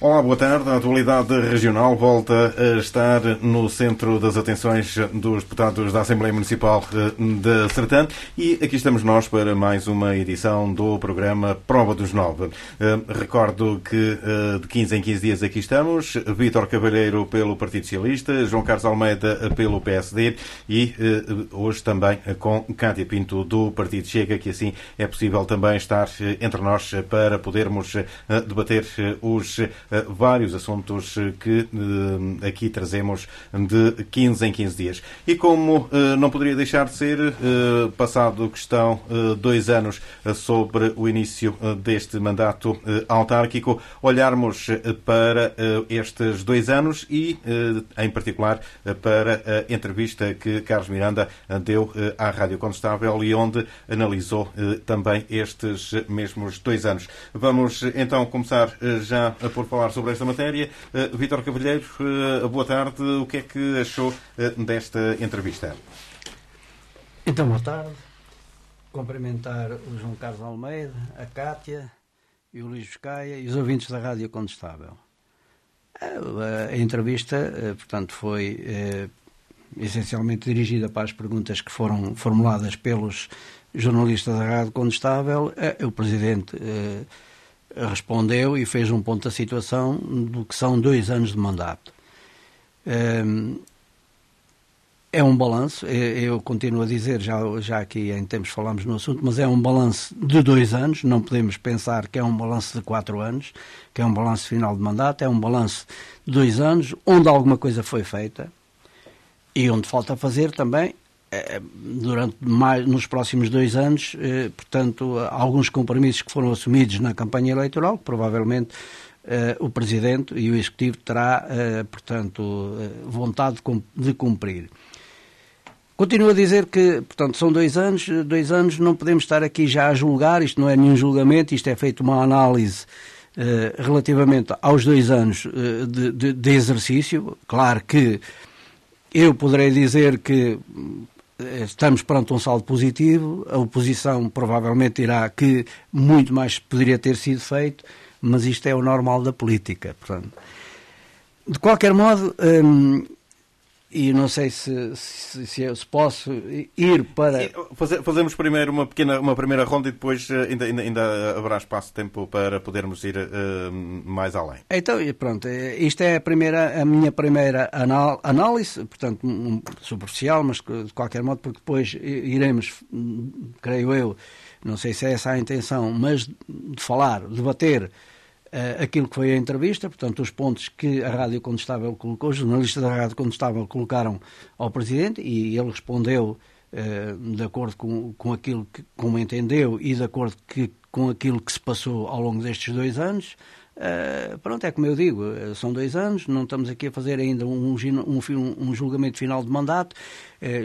Olá, boa tarde. A atualidade regional volta a estar no centro das atenções dos deputados da Assembleia Municipal de Sertã e aqui estamos nós para mais uma edição do programa Prova dos 9. Recordo que de 15 em 15 dias aqui estamos. Vítor Cavalheiro pelo Partido Socialista, João Carlos Almeida pelo PSD e hoje também com Cátia Pinto do Partido Chega, que assim é possível também estar entre nós para podermos debater os vários assuntos que aqui trazemos de 15 em 15 dias. E como não poderia deixar de ser, passado que estão 2 anos sobre o início deste mandato autárquico, olharmos para estes 2 anos e, em particular, para a entrevista que Carlos Miranda deu à Rádio Condestável e onde analisou também estes mesmos 2 anos. Vamos então começar já por falar sobre esta matéria. Vítor Cavalheiro, boa tarde. O que é que achou desta entrevista? Então, boa tarde. Cumprimentar o João Carlos Almeida, a Cátia e o Luís Buscaia e os ouvintes da Rádio Condestável. A entrevista, portanto, foi essencialmente dirigida para as perguntas que foram formuladas pelos jornalistas da Rádio Condestável. O Presidente respondeu e fez um ponto da situação do que são 2 anos de mandato. É um balanço, eu continuo a dizer, já aqui em tempos falámos no assunto, mas é um balanço de 2 anos, não podemos pensar que é um balanço de 4 anos, que é um balanço final de mandato, é um balanço de 2 anos, onde alguma coisa foi feita e onde falta fazer também, nos próximos 2 anos, portanto, alguns compromissos que foram assumidos na campanha eleitoral, que provavelmente o Presidente e o Executivo terá, portanto, vontade de cumprir. Continuo a dizer que, portanto, são 2 anos, 2 anos não podemos estar aqui já a julgar, isto não é nenhum julgamento, isto é feito uma análise relativamente aos 2 anos de exercício. Claro que eu poderei dizer que estamos perante um saldo positivo, a oposição provavelmente dirá que muito mais poderia ter sido feito, mas isto é o normal da política. Portanto, de qualquer modo, e não sei se posso ir para... Fazemos primeiro uma primeira ronda e depois ainda haverá espaço de tempo para podermos ir mais além. Então, pronto, isto é a minha primeira análise, portanto, superficial, mas de qualquer modo, porque depois iremos, creio eu, não sei se é essa a intenção, mas de falar, debater aquilo que foi a entrevista, portanto, os pontos que a Rádio Condestável colocou, os jornalistas da Rádio Condestável colocaram ao Presidente e ele respondeu de acordo com aquilo que como entendeu e de acordo com aquilo que se passou ao longo destes 2 anos. Pronto, é como eu digo, são 2 anos, não estamos aqui a fazer ainda um julgamento final de mandato.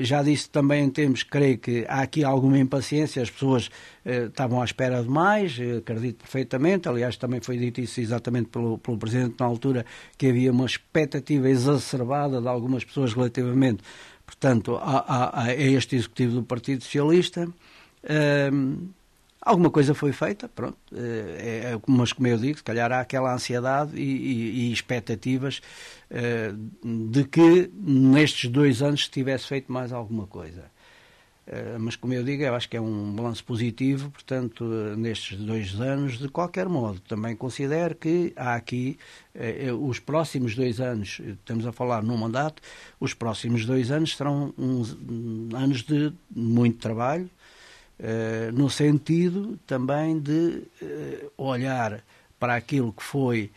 Já disse também em termos, creio que há aqui alguma impaciência, as pessoas estavam à espera de mais, acredito perfeitamente, aliás também foi dito isso exatamente pelo Presidente na altura, que havia uma expectativa exacerbada de algumas pessoas relativamente, portanto, a este Executivo do Partido Socialista. Alguma coisa foi feita, pronto, mas como eu digo, se calhar há aquela ansiedade e expectativas de que nestes 2 anos se tivesse feito mais alguma coisa. Mas como eu digo, eu acho que é um balanço positivo, portanto, nestes 2 anos, de qualquer modo. Também considero que há aqui os próximos 2 anos, estamos a falar num mandato, os próximos 2 anos serão anos de muito trabalho, no sentido também de olhar para aquilo que foi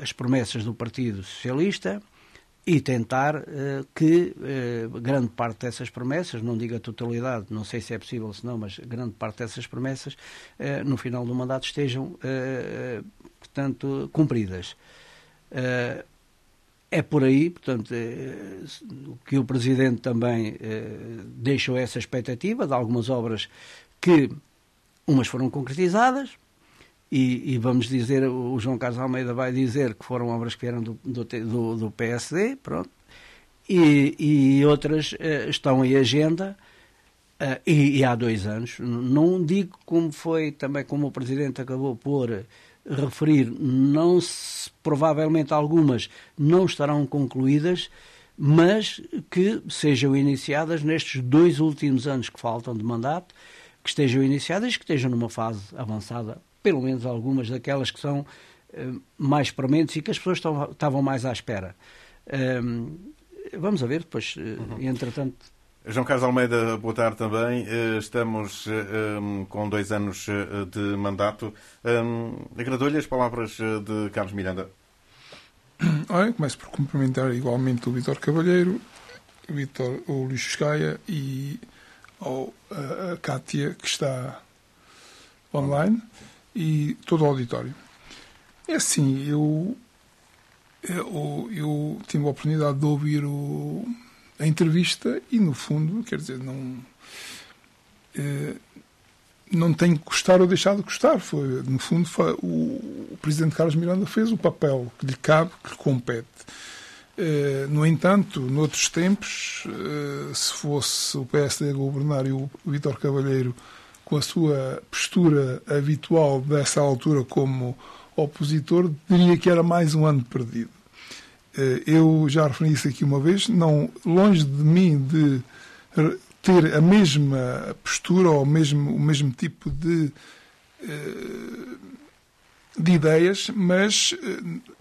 as promessas do Partido Socialista e tentar que grande parte dessas promessas, não digo a totalidade, não sei se é possível se não, mas grande parte dessas promessas no final do mandato estejam, portanto, cumpridas. É por aí, portanto, que o Presidente também deixou essa expectativa de algumas obras que umas foram concretizadas e vamos dizer, o João Carlos Almeida vai dizer que foram obras que vieram do PSD, pronto, e outras estão em agenda e há 2 anos. Não digo como foi também, como o Presidente acabou por referir, provavelmente algumas não estarão concluídas, mas que sejam iniciadas nestes 2 últimos anos que faltam de mandato, que estejam iniciadas e que estejam numa fase avançada, pelo menos algumas daquelas que são mais prementes e que as pessoas estavam mais à espera. Vamos a ver depois, entretanto. João Carlos Almeida, boa tarde também. Estamos com 2 anos de mandato. Agradou-lhe as palavras de Carlos Miranda? Olha, começo por cumprimentar igualmente o Vítor Cavalheiro, o Luís Fiscaia e a Cátia, que está online, e todo o auditório. É assim, eu tive a oportunidade de ouvir a entrevista e, no fundo, quer dizer, não tenho que gostar ou deixar de gostar. No fundo, o Presidente Carlos Miranda fez o papel que lhe cabe, que lhe compete. No entanto, noutros tempos, se fosse o PSD a governar e o Vítor Cavalheiro com a sua postura habitual dessa altura como opositor, diria que era mais um ano perdido. Eu já referi isso aqui uma vez, longe de mim de ter a mesma postura ou o mesmo tipo de ideias, mas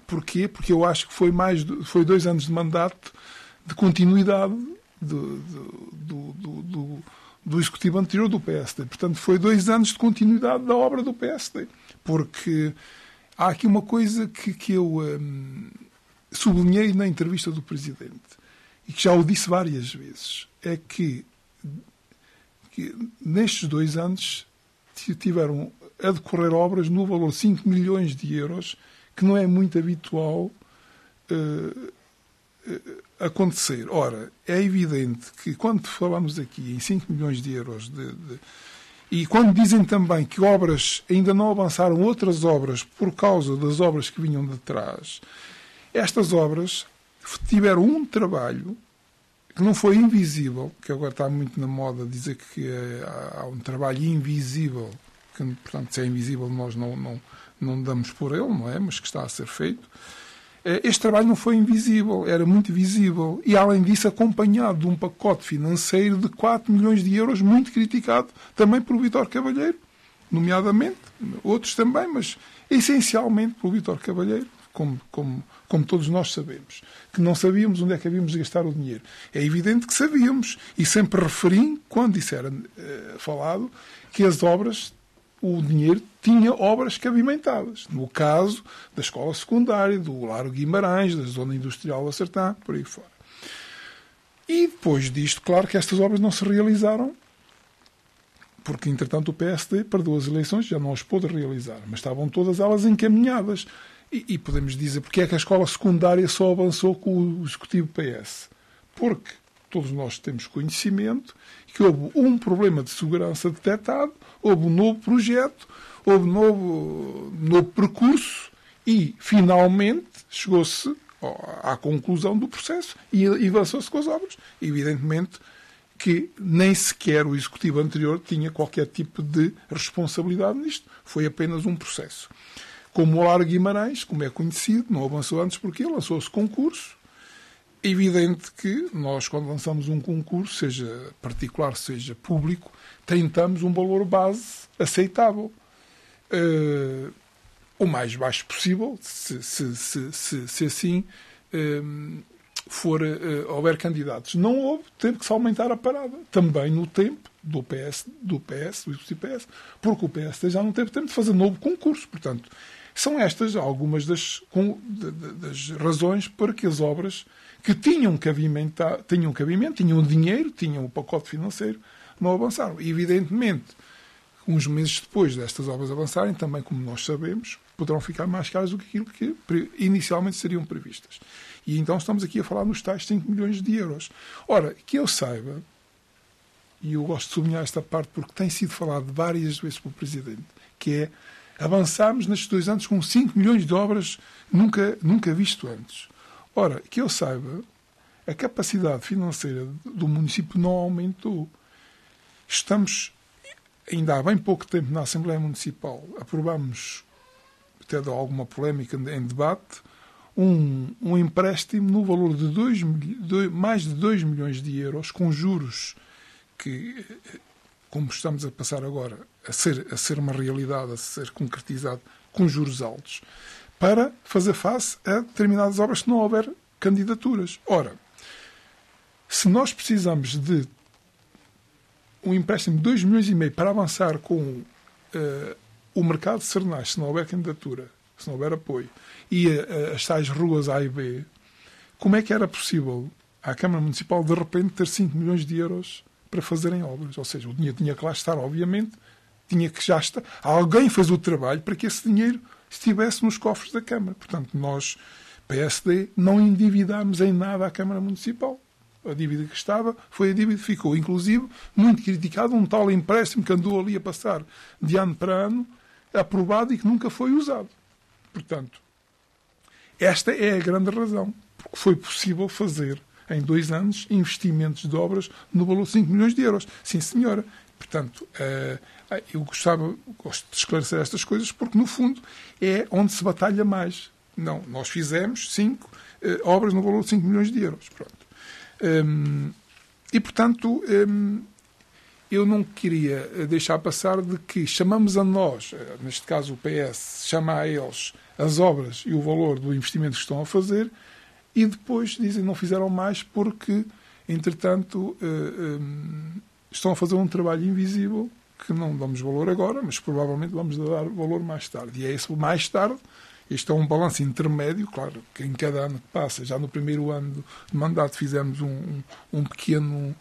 porquê? Porque eu acho que foi 2 anos de mandato de continuidade do Executivo anterior do PSD. Portanto, foi 2 anos de continuidade da obra do PSD. Porque há aqui uma coisa que eu sublinhei na entrevista do Presidente e que já o disse várias vezes, é que nestes 2 anos tiveram a decorrer obras no valor de 5 milhões de euros, que não é muito habitual acontecer. Ora, é evidente que quando falamos aqui em 5 milhões de euros e quando dizem também que obras ainda não avançaram, outras obras por causa das obras que vinham de trás, estas obras tiveram um trabalho que não foi invisível, que agora está muito na moda dizer que há um trabalho invisível, que, portanto, se é invisível nós não damos por ele, não é? Mas que está a ser feito. Este trabalho não foi invisível, era muito visível e, além disso, acompanhado de um pacote financeiro de 4 milhões de euros, muito criticado também por Vítor Cavalheiro, nomeadamente, outros também, mas essencialmente por Vítor Cavalheiro, como todos nós sabemos, que não sabíamos onde é que havíamos de gastar o dinheiro. É evidente que sabíamos, e sempre referi, quando isso era falado, que as obras, o dinheiro tinha obras cabimentadas. No caso da escola secundária, do Largo Guimarães, da zona industrial da Sertã, por aí fora. E depois disto, claro que estas obras não se realizaram, porque, entretanto, o PSD perdeu as eleições, já não as pôde realizar, mas estavam todas elas encaminhadas. E podemos dizer porque é que a escola secundária só avançou com o Executivo PS. Porque todos nós temos conhecimento que houve um problema de segurança detectado, houve um novo projeto, houve um novo percurso e, finalmente, chegou-se à conclusão do processo e avançou-se com as obras. Evidentemente que nem sequer o Executivo anterior tinha qualquer tipo de responsabilidade nisto. Foi apenas um processo. Como o Largo Guimarães, como é conhecido, não avançou antes porque lançou-se concurso. É evidente que nós, quando lançamos um concurso, seja particular, seja público, tentamos um valor base aceitável. O mais baixo possível, se assim houver candidatos. Não houve, teve que se aumentar a parada. Também no tempo do PS, porque o PS já não teve tempo de fazer novo concurso. Portanto, são estas algumas das razões para que as obras que tinham cabimento, tinham dinheiro, tinham o pacote financeiro, não avançaram. E, evidentemente, uns meses depois destas obras avançarem, também, como nós sabemos, poderão ficar mais caras do que aquilo que inicialmente seriam previstas. E então estamos aqui a falar nos tais 5 milhões de euros. Ora, que eu saiba, e eu gosto de sublinhar esta parte porque tem sido falado várias vezes pelo Presidente, que é avançarmos nestes 2 anos com 5 milhões de obras nunca visto antes. Ora, que eu saiba, a capacidade financeira do município não aumentou. Estamos, ainda há bem pouco tempo, na Assembleia Municipal, até deu alguma polémica em debate, um empréstimo no valor de mais de 2 milhões de euros, com juros que, como estamos a passar agora, a ser uma realidade, a ser concretizado, com juros altos, para fazer face a determinadas obras se não houver candidaturas. Ora, se nós precisamos de um empréstimo de 2 milhões e meio para avançar com o mercado de Sernais, se não houver candidatura, se não houver apoio, e as tais ruas A e B, como é que era possível à Câmara Municipal de repente ter 5 milhões de euros para fazerem obras? Ou seja, o dinheiro tinha que lá estar, obviamente, tinha que já estar. Alguém fez o trabalho para que esse dinheiro estivesse nos cofres da Câmara. Portanto, nós, PSD, não endividámos em nada a Câmara Municipal. A dívida que estava foi a dívida que ficou. Inclusive, muito criticado, um tal empréstimo que andou ali a passar de ano para ano, aprovado e que nunca foi usado. Portanto, esta é a grande razão. Porque foi possível fazer, em 2 anos, investimentos de obras no valor de 5 milhões de euros. Sim, senhora. Portanto, eu gosto de esclarecer estas coisas porque, no fundo, é onde se batalha mais. Não, nós fizemos 5 obras no valor de 5 milhões de euros. Pronto. E, portanto, eu não queria deixar passar de que chamamos a nós, neste caso o PS, chama a eles as obras e o valor do investimento que estão a fazer e depois dizem que não fizeram mais porque, entretanto, estão a fazer um trabalho invisível que não damos valor agora, mas provavelmente vamos dar valor mais tarde. E é esse mais tarde. Este é um balanço intermédio, claro, que em cada ano que passa, já no primeiro ano de mandato fizemos um pequeno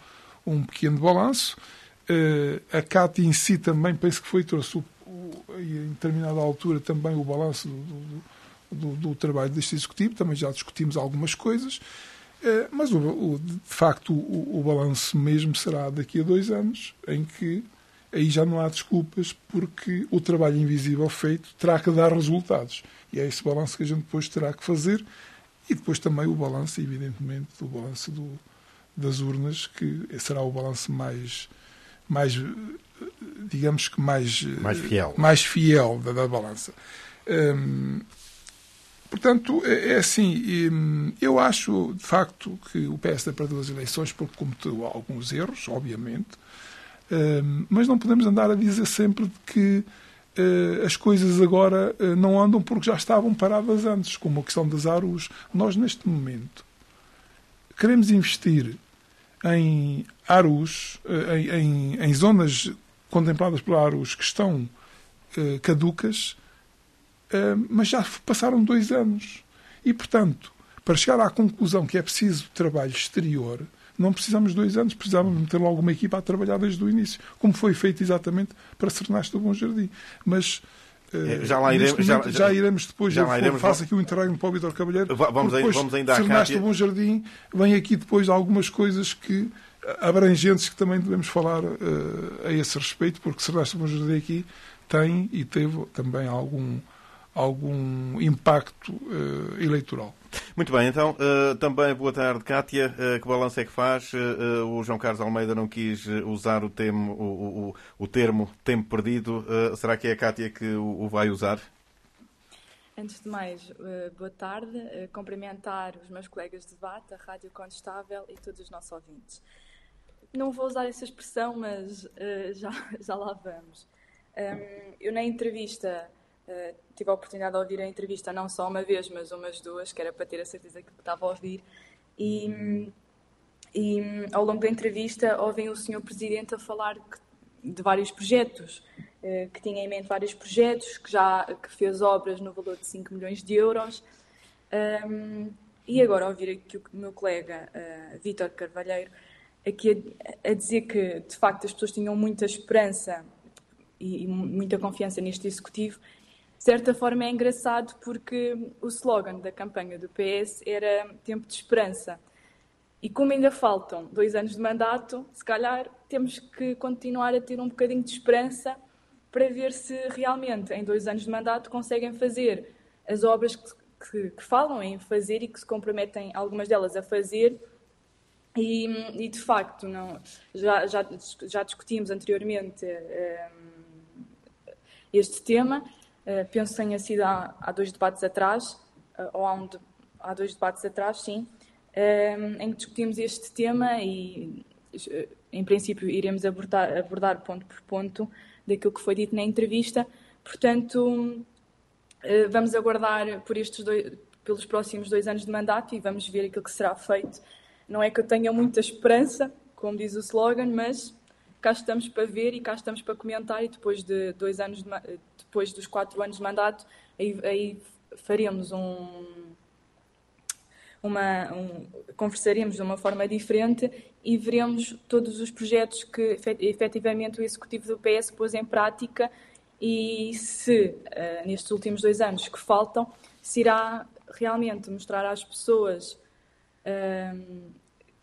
balanço. A CAT em si também, penso que trouxe em determinada altura também o balanço do trabalho deste Executivo, também já discutimos algumas coisas, mas de facto o balanço mesmo será daqui a 2 anos, em que aí já não há desculpas, porque o trabalho invisível feito terá que dar resultados. E é esse balanço que a gente depois terá que fazer. E depois também o balanço, evidentemente, o balanço das urnas, que será o balanço mais digamos que mais fiel da balança. Portanto, é assim, eu acho, de facto, que o PSD perdeu as eleições porque cometeu alguns erros, obviamente, mas não podemos andar a dizer sempre que as coisas agora não andam porque já estavam paradas antes, como a questão das ARUs. Nós, neste momento, queremos investir em ARUs, em zonas contempladas pela ARUs que estão caducas, mas já passaram 2 anos. E, portanto, para chegar à conclusão que é preciso trabalho exterior, não precisamos de 2 anos, precisávamos meter logo uma equipa a trabalhar desde o início, como foi feito exatamente para Sernais do Bom Jardim. Mas já iremos depois, faço aqui o interregno para o Vítor Cavalheiro, vamos ainda Sernais do Bom Jardim vem aqui depois de algumas coisas abrangentes que também devemos falar a esse respeito, porque Sernais do Bom Jardim aqui tem e teve também algum impacto eleitoral. Muito bem, então, também boa tarde, Cátia. Que balanço é que faz? O João Carlos Almeida não quis usar o termo tempo perdido. Será que é a Cátia que o vai usar? Antes de mais, boa tarde. Cumprimentar os meus colegas de debate, a Rádio Condestável e todos os nossos ouvintes. Não vou usar essa expressão, mas já lá vamos. Eu na entrevista... tive a oportunidade de ouvir a entrevista não só uma vez, mas umas 2, que era para ter a certeza que estava a ouvir. E ao longo da entrevista ouvem o Sr. Presidente a falar de vários projetos, que tinha em mente vários projetos, que fez obras no valor de 5 milhões de euros. E agora ouvir aqui o meu colega Vítor Carvalheiro aqui a dizer que, de facto, as pessoas tinham muita esperança e muita confiança neste Executivo. De certa forma é engraçado porque o slogan da campanha do PS era tempo de esperança. E como ainda faltam 2 anos de mandato, se calhar temos que continuar a ter um bocadinho de esperança para ver se realmente em 2 anos de mandato conseguem fazer as obras que falam em fazer e que se comprometem algumas delas a fazer. E de facto, já discutimos anteriormente este tema. penso que tenha sido há 2 debates atrás, ou há 2 debates atrás, sim, em que discutimos este tema e, em princípio, iremos abordar ponto por ponto daquilo que foi dito na entrevista. Portanto, vamos aguardar pelos próximos 2 anos de mandato e vamos ver aquilo que será feito. Não é que eu tenha muita esperança, como diz o slogan, mas cá estamos para ver e cá estamos para comentar, e depois de 2 anos, depois dos 4 anos de mandato, aí faremos conversaremos de uma forma diferente e veremos todos os projetos que efetivamente o Executivo do PS pôs em prática, e se nestes últimos 2 anos que faltam, se irá realmente mostrar às pessoas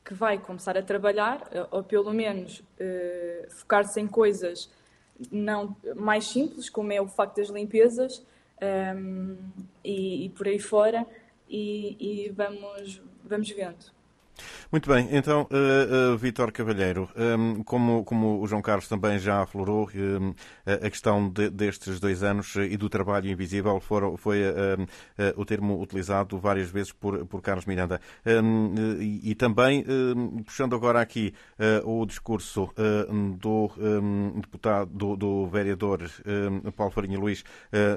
que vai começar a trabalhar, ou pelo menos focar-se em coisas não mais simples, como é o facto das limpezas, e por aí fora, e vamos vendo. Muito bem, então, Vítor Cavalheiro, como o João Carlos também já aflorou, a questão destes 2 anos e do trabalho invisível foi o termo utilizado várias vezes por Carlos Miranda. E também, puxando agora aqui o discurso do deputado, do vereador Paulo Farinha Luís,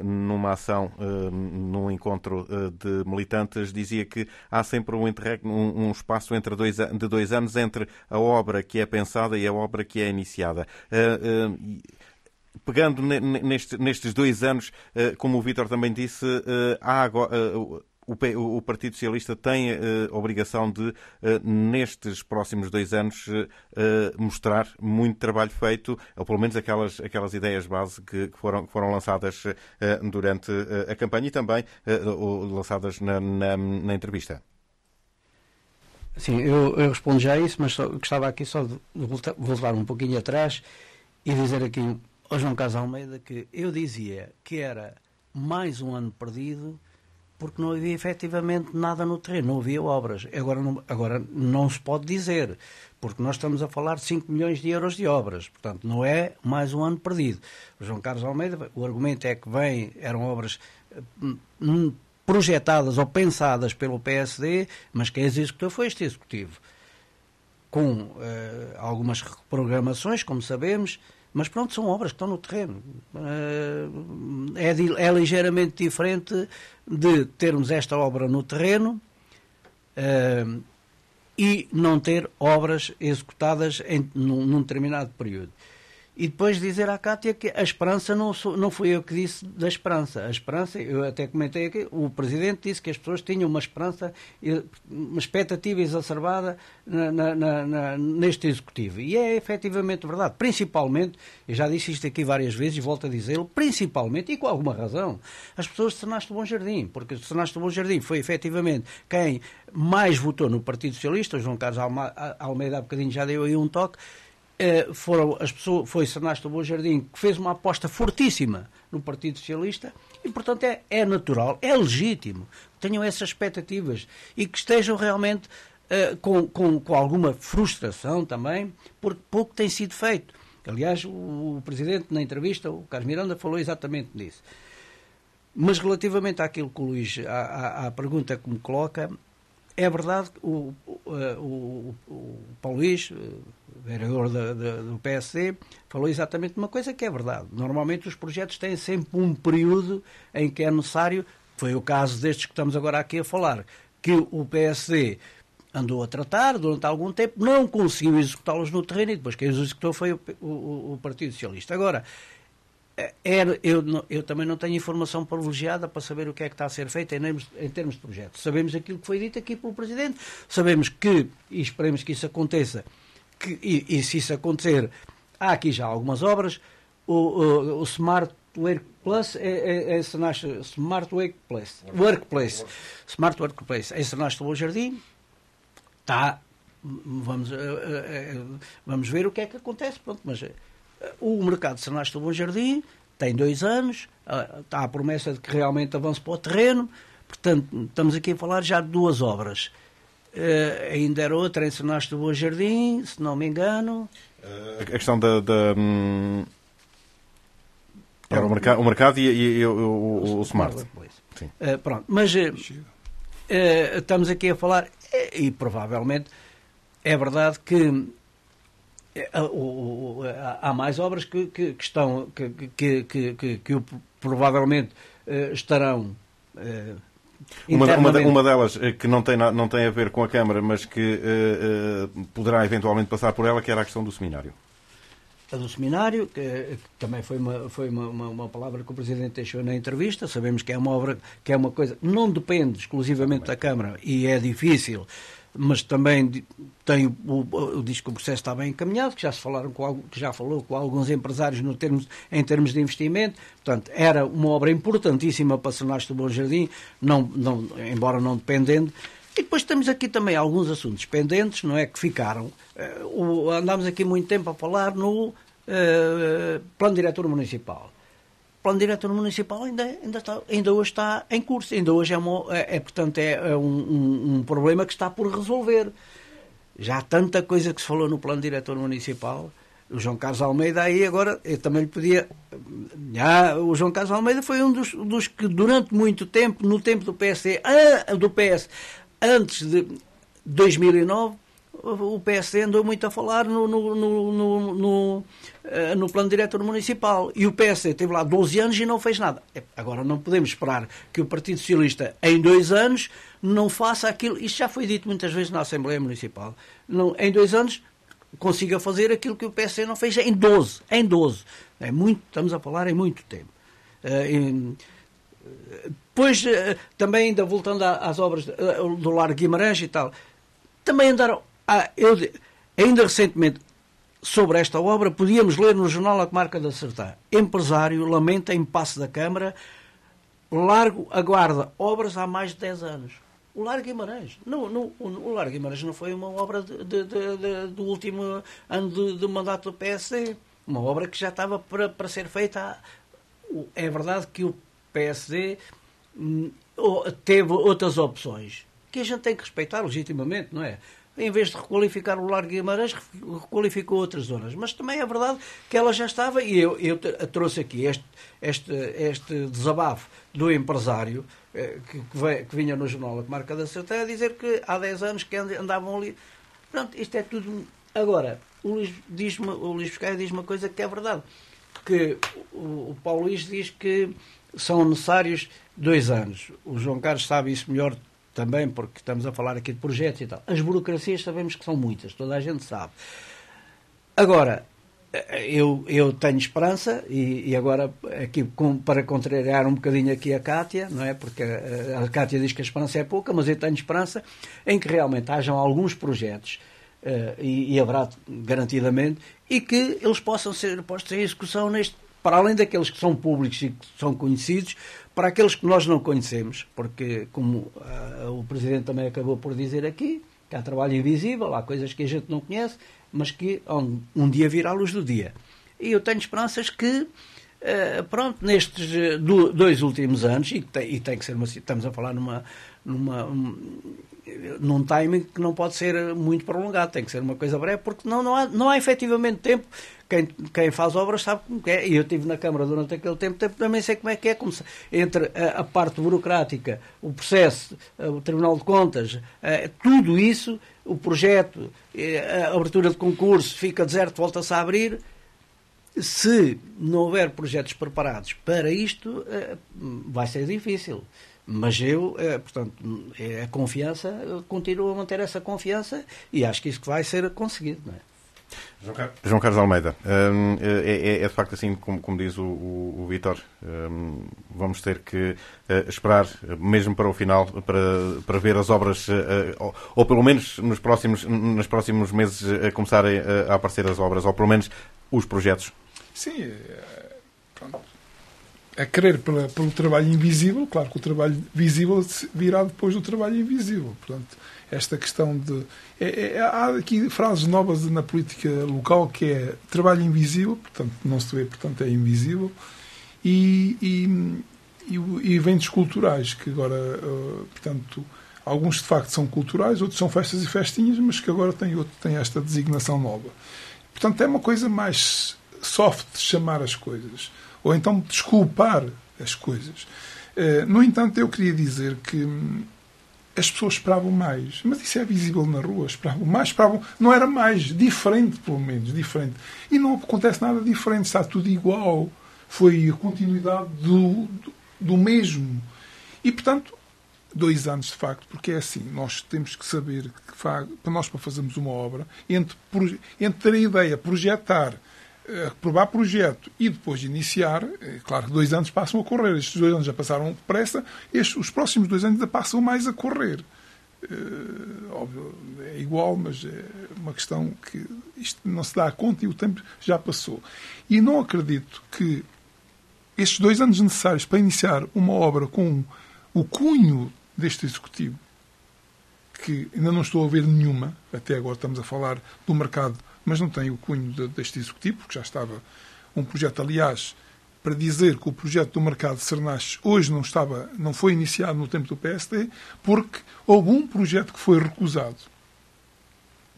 numa ação, num encontro de militantes, dizia que há sempre um espaço de 2 anos entre a obra que é pensada e a obra que é iniciada. Pegando nestes 2 anos, como o Vítor também disse, o Partido Socialista tem a obrigação de, nestes próximos 2 anos, mostrar muito trabalho feito, ou pelo menos aquelas ideias base que foram lançadas durante a campanha e também lançadas na entrevista. Sim, eu respondo já a isso, mas gostava aqui só de voltar um pouquinho atrás e dizer aqui ao João Carlos Almeida que eu dizia que era mais um ano perdido porque não havia efetivamente nada no terreno, não havia obras. Agora não se pode dizer, porque nós estamos a falar de 5 milhões de euros de obras, portanto não é mais um ano perdido. O João Carlos Almeida, o argumento é que eram obras projetadas ou pensadas pelo PSD, mas quem as executou foi este Executivo, com algumas reprogramações, como sabemos, mas pronto, são obras que estão no terreno. É ligeiramente diferente de termos esta obra no terreno e não ter obras executadas num determinado período. E depois dizer à Cátia que a esperança não fui eu que disse da esperança. A esperança, eu até comentei aqui, o Presidente disse que as pessoas tinham uma esperança, uma expectativa exacerbada neste Executivo. E é efetivamente verdade. Principalmente, eu já disse isto aqui várias vezes e volto a dizê-lo, principalmente, e com alguma razão, as pessoas de Sernaste do Bom Jardim, porque Sernaste do Bom Jardim foi efetivamente quem mais votou no Partido Socialista. O João Carlos Almeida há bocadinho já deu aí um toque. Foi Sernaste do Bom Jardim que fez uma aposta fortíssima no Partido Socialista e, portanto, é natural, é legítimo que tenham essas expectativas e que estejam realmente com alguma frustração também, porque pouco tem sido feito. Aliás, o Presidente, na entrevista, o Carlos Miranda, falou exatamente disso. Mas, relativamente àquilo que o Luís, à pergunta que me coloca, é verdade que o Paulo Luís, vereador do PSD, falou exatamente uma coisa que é verdade. Normalmente os projetos têm sempre um período em que é necessário, foi o caso destes que estamos agora aqui a falar, que o PSD andou a tratar durante algum tempo, não conseguiu executá-los no terreno e depois quem os executou foi o Partido Socialista. Agora, eu também não tenho informação privilegiada para saber o que é que está a ser feito em termos de projetos. Sabemos aquilo que foi dito aqui pelo Presidente, sabemos que, e esperemos que isso aconteça, e se isso acontecer, há aqui já algumas obras. O Smart Workplace é Smart Workplace em Sernaste do Bom Jardim está. Vamos ver o que é que acontece. Pronto, mas o mercado de Sernaste do Bom Jardim tem 2 anos, está a promessa de que realmente avance para o terreno, portanto, estamos aqui a falar já de 2 obras. Ainda era outra em Sernaste do Bom Jardim, se não me engano. A questão O mercado e o Smart. Sim. Pronto, mas estamos aqui a falar, e provavelmente é verdade que há mais obras que estão, que provavelmente estarão. Uma delas que não tem a ver com a Câmara, mas que poderá eventualmente passar por ela, que era a questão do seminário. A do seminário, que também foi uma palavra que o Presidente deixou na entrevista. Sabemos que é uma obra, que é uma coisa, não depende exclusivamente da Câmara e é difícil, mas também diz que o processo está bem encaminhado, que já falou com alguns empresários em termos de investimento. Portanto, era uma obra importantíssima para Sernache do Bom Jardim, embora não dependendo. E depois temos aqui também alguns assuntos pendentes, não é, que ficaram. Andámos aqui muito tempo a falar no Plano Diretor Municipal. O Plano Diretor Municipal ainda hoje está em curso. Ainda hoje portanto, um problema que está por resolver. Já há tanta coisa que se falou no Plano Diretor Municipal. O João Carlos Almeida aí agora, eu também lhe podia... o João Carlos Almeida foi um dos que durante muito tempo, no tempo do PSD, do PS, antes de 2009, o PSD andou muito a falar no Plano Diretor Municipal. E o PSD teve lá 12 anos e não fez nada. Agora não podemos esperar que o Partido Socialista, em 2 anos, não faça aquilo... Isto já foi dito muitas vezes na Assembleia Municipal. Em 2 anos consiga fazer aquilo que o PSD não fez em 12. Estamos a falar em muito tempo. Depois, também ainda voltando às obras do Largo Guimarães e tal, também andaram... ainda recentemente, sobre esta obra, podíamos ler no jornal A Comarca da Sertã: empresário lamenta impasse da Câmara, Largo aguarda obras há mais de 10 anos. O Largo Guimarães. O Largo Guimarães não foi uma obra do último ano de mandato do PSD. Uma obra que já estava para ser feita. É verdade que o PSD teve outras opções que a gente tem que respeitar legitimamente, não é? Em vez de requalificar o Largo Guimarães, requalificou outras zonas. Mas também é verdade que ela já estava, e eu trouxe aqui este desabafo do empresário que vinha no jornal A Comarca da Sertã a dizer que há 10 anos que andavam ali. Pronto, isto é tudo... Agora, o Luís Pesqueira diz uma coisa que é verdade, que o Paulo Luís diz que são necessários 2 anos. O João Carlos sabe isso melhor também, porque estamos a falar aqui de projetos e tal. As burocracias sabemos que são muitas, toda a gente sabe. Agora, eu tenho esperança, e agora aqui para contrariar um bocadinho aqui a Cátia, não é? Porque a Cátia diz que a esperança é pouca, mas eu tenho esperança em que realmente hajam alguns projetos, e haverá garantidamente, e que eles possam ser postos em execução para além daqueles que são públicos e que são conhecidos, para aqueles que nós não conhecemos, porque, como o Presidente também acabou por dizer aqui, que há trabalho invisível, há coisas que a gente não conhece, mas que um dia virá à luz do dia. E eu tenho esperanças que, nestes 2 últimos anos, e tem que ser estamos a falar num timing que não pode ser muito prolongado, tem que ser uma coisa breve, porque não há efetivamente tempo. Quem faz obras sabe como é. E eu estive na Câmara durante aquele tempo, também sei como é que é. Entre a parte burocrática, o processo, o Tribunal de Contas, tudo isso, o projeto, a abertura de concurso, fica deserto, volta-se a abrir. Se não houver projetos preparados para isto, vai ser difícil. Mas portanto, a confiança, eu continuo a manter essa confiança e acho que isso vai ser conseguido, não é? João Carlos Almeida, é de facto assim como diz o Vítor, vamos ter que esperar mesmo para o final para ver as obras, ou pelo menos nos próximos meses começarem a aparecer as obras, ou pelo menos os projetos. Sim, pronto. A querer pelo trabalho invisível, claro que o trabalho visível virá depois do trabalho invisível. Portanto, esta questão de... há aqui frases novas na política local que é trabalho invisível, portanto, não se vê, portanto, é invisível, e eventos culturais, que agora, portanto, alguns de facto são culturais, outros são festas e festinhas, mas que agora têm esta designação nova. Portanto, é uma coisa mais soft de chamar as coisas, ou então desculpar as coisas. No entanto, eu queria dizer que as pessoas esperavam mais, mas isso é visível na rua, esperavam mais, não era mais, diferente pelo menos, diferente. E não acontece nada diferente, está tudo igual, foi a continuidade do mesmo. E, portanto, 2 anos de facto, porque é assim, nós temos que saber que para fazermos uma obra, entre ter a ideia, projetar, aprovar projeto e depois iniciar, claro que 2 anos passam a correr, estes 2 anos já passaram depressa, os próximos 2 anos ainda passam mais a correr. Óbvio, é igual, mas é uma questão que isto não se dá conta e o tempo já passou. E não acredito que estes 2 anos necessários para iniciar uma obra com o cunho deste Executivo, que ainda não estou a ver nenhuma, até agora estamos a falar do mercado, mas não tem o cunho deste Executivo, porque já estava um projeto, aliás, para dizer que o projeto do mercado de Sernach hoje não foi iniciado no tempo do PSD, porque houve um projeto que foi recusado.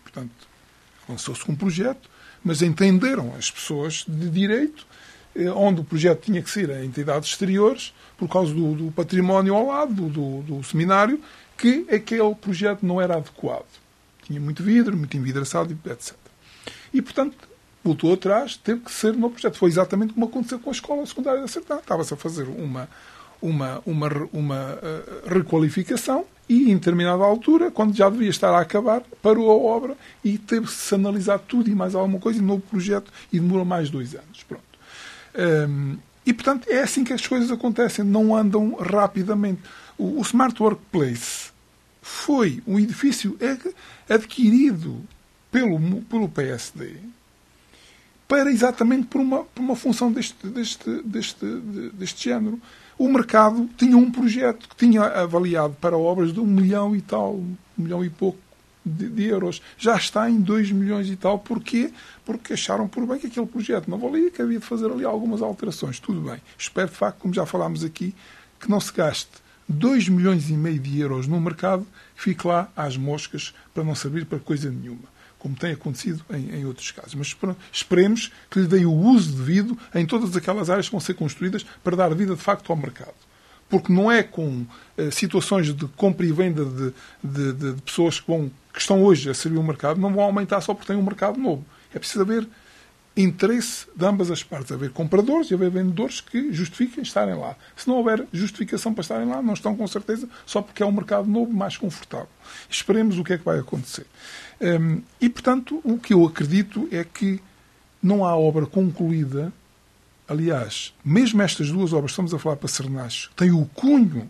Portanto, lançou-se um projeto, mas entenderam as pessoas de direito, onde o projeto tinha que ser a entidades exteriores, por causa do património ao lado, do seminário, que aquele projeto não era adequado. Tinha muito vidro, muito envidraçado, etc. E, portanto, voltou atrás, teve que ser no projeto. Foi exatamente como aconteceu com a escola secundária da Sertã. Estava-se a fazer uma requalificação e, em determinada altura, quando já devia estar a acabar, parou a obra e teve-se analisar tudo e mais alguma coisa, e novo projeto, e demorou mais 2 anos. Pronto. E, portanto, é assim que as coisas acontecem, não andam rapidamente. O Smart Workplace foi um edifício adquirido pelo PSD para exatamente por uma função deste género. O mercado tinha um projeto que tinha avaliado para obras de 1 milhão e tal, 1 milhão e pouco de euros. Já está em 2 milhões e tal. Porquê? Porque acharam por bem que aquele projeto não valia, que havia de fazer ali algumas alterações. Tudo bem. Espero, de facto, como já falámos aqui, que não se gaste 2 milhões e meio de euros no mercado, fique lá às moscas para não servir para coisa nenhuma, como tem acontecido em outros casos. Mas esperemos que lhe deem o uso devido em todas aquelas áreas que vão ser construídas para dar vida, de facto, ao mercado. Porque não é com situações de compra e venda de pessoas que estão hoje a servir o mercado, não vão aumentar só porque tem um mercado novo. É preciso haver interesse de ambas as partes, haver compradores e haver vendedores que justifiquem estarem lá. Se não houver justificação para estarem lá, não estão com certeza só porque é um mercado novo, mais confortável. Esperemos o que é que vai acontecer. E, portanto, o que eu acredito é que não há obra concluída. Aliás, mesmo estas 2 obras, estamos a falar para Sernach, têm o cunho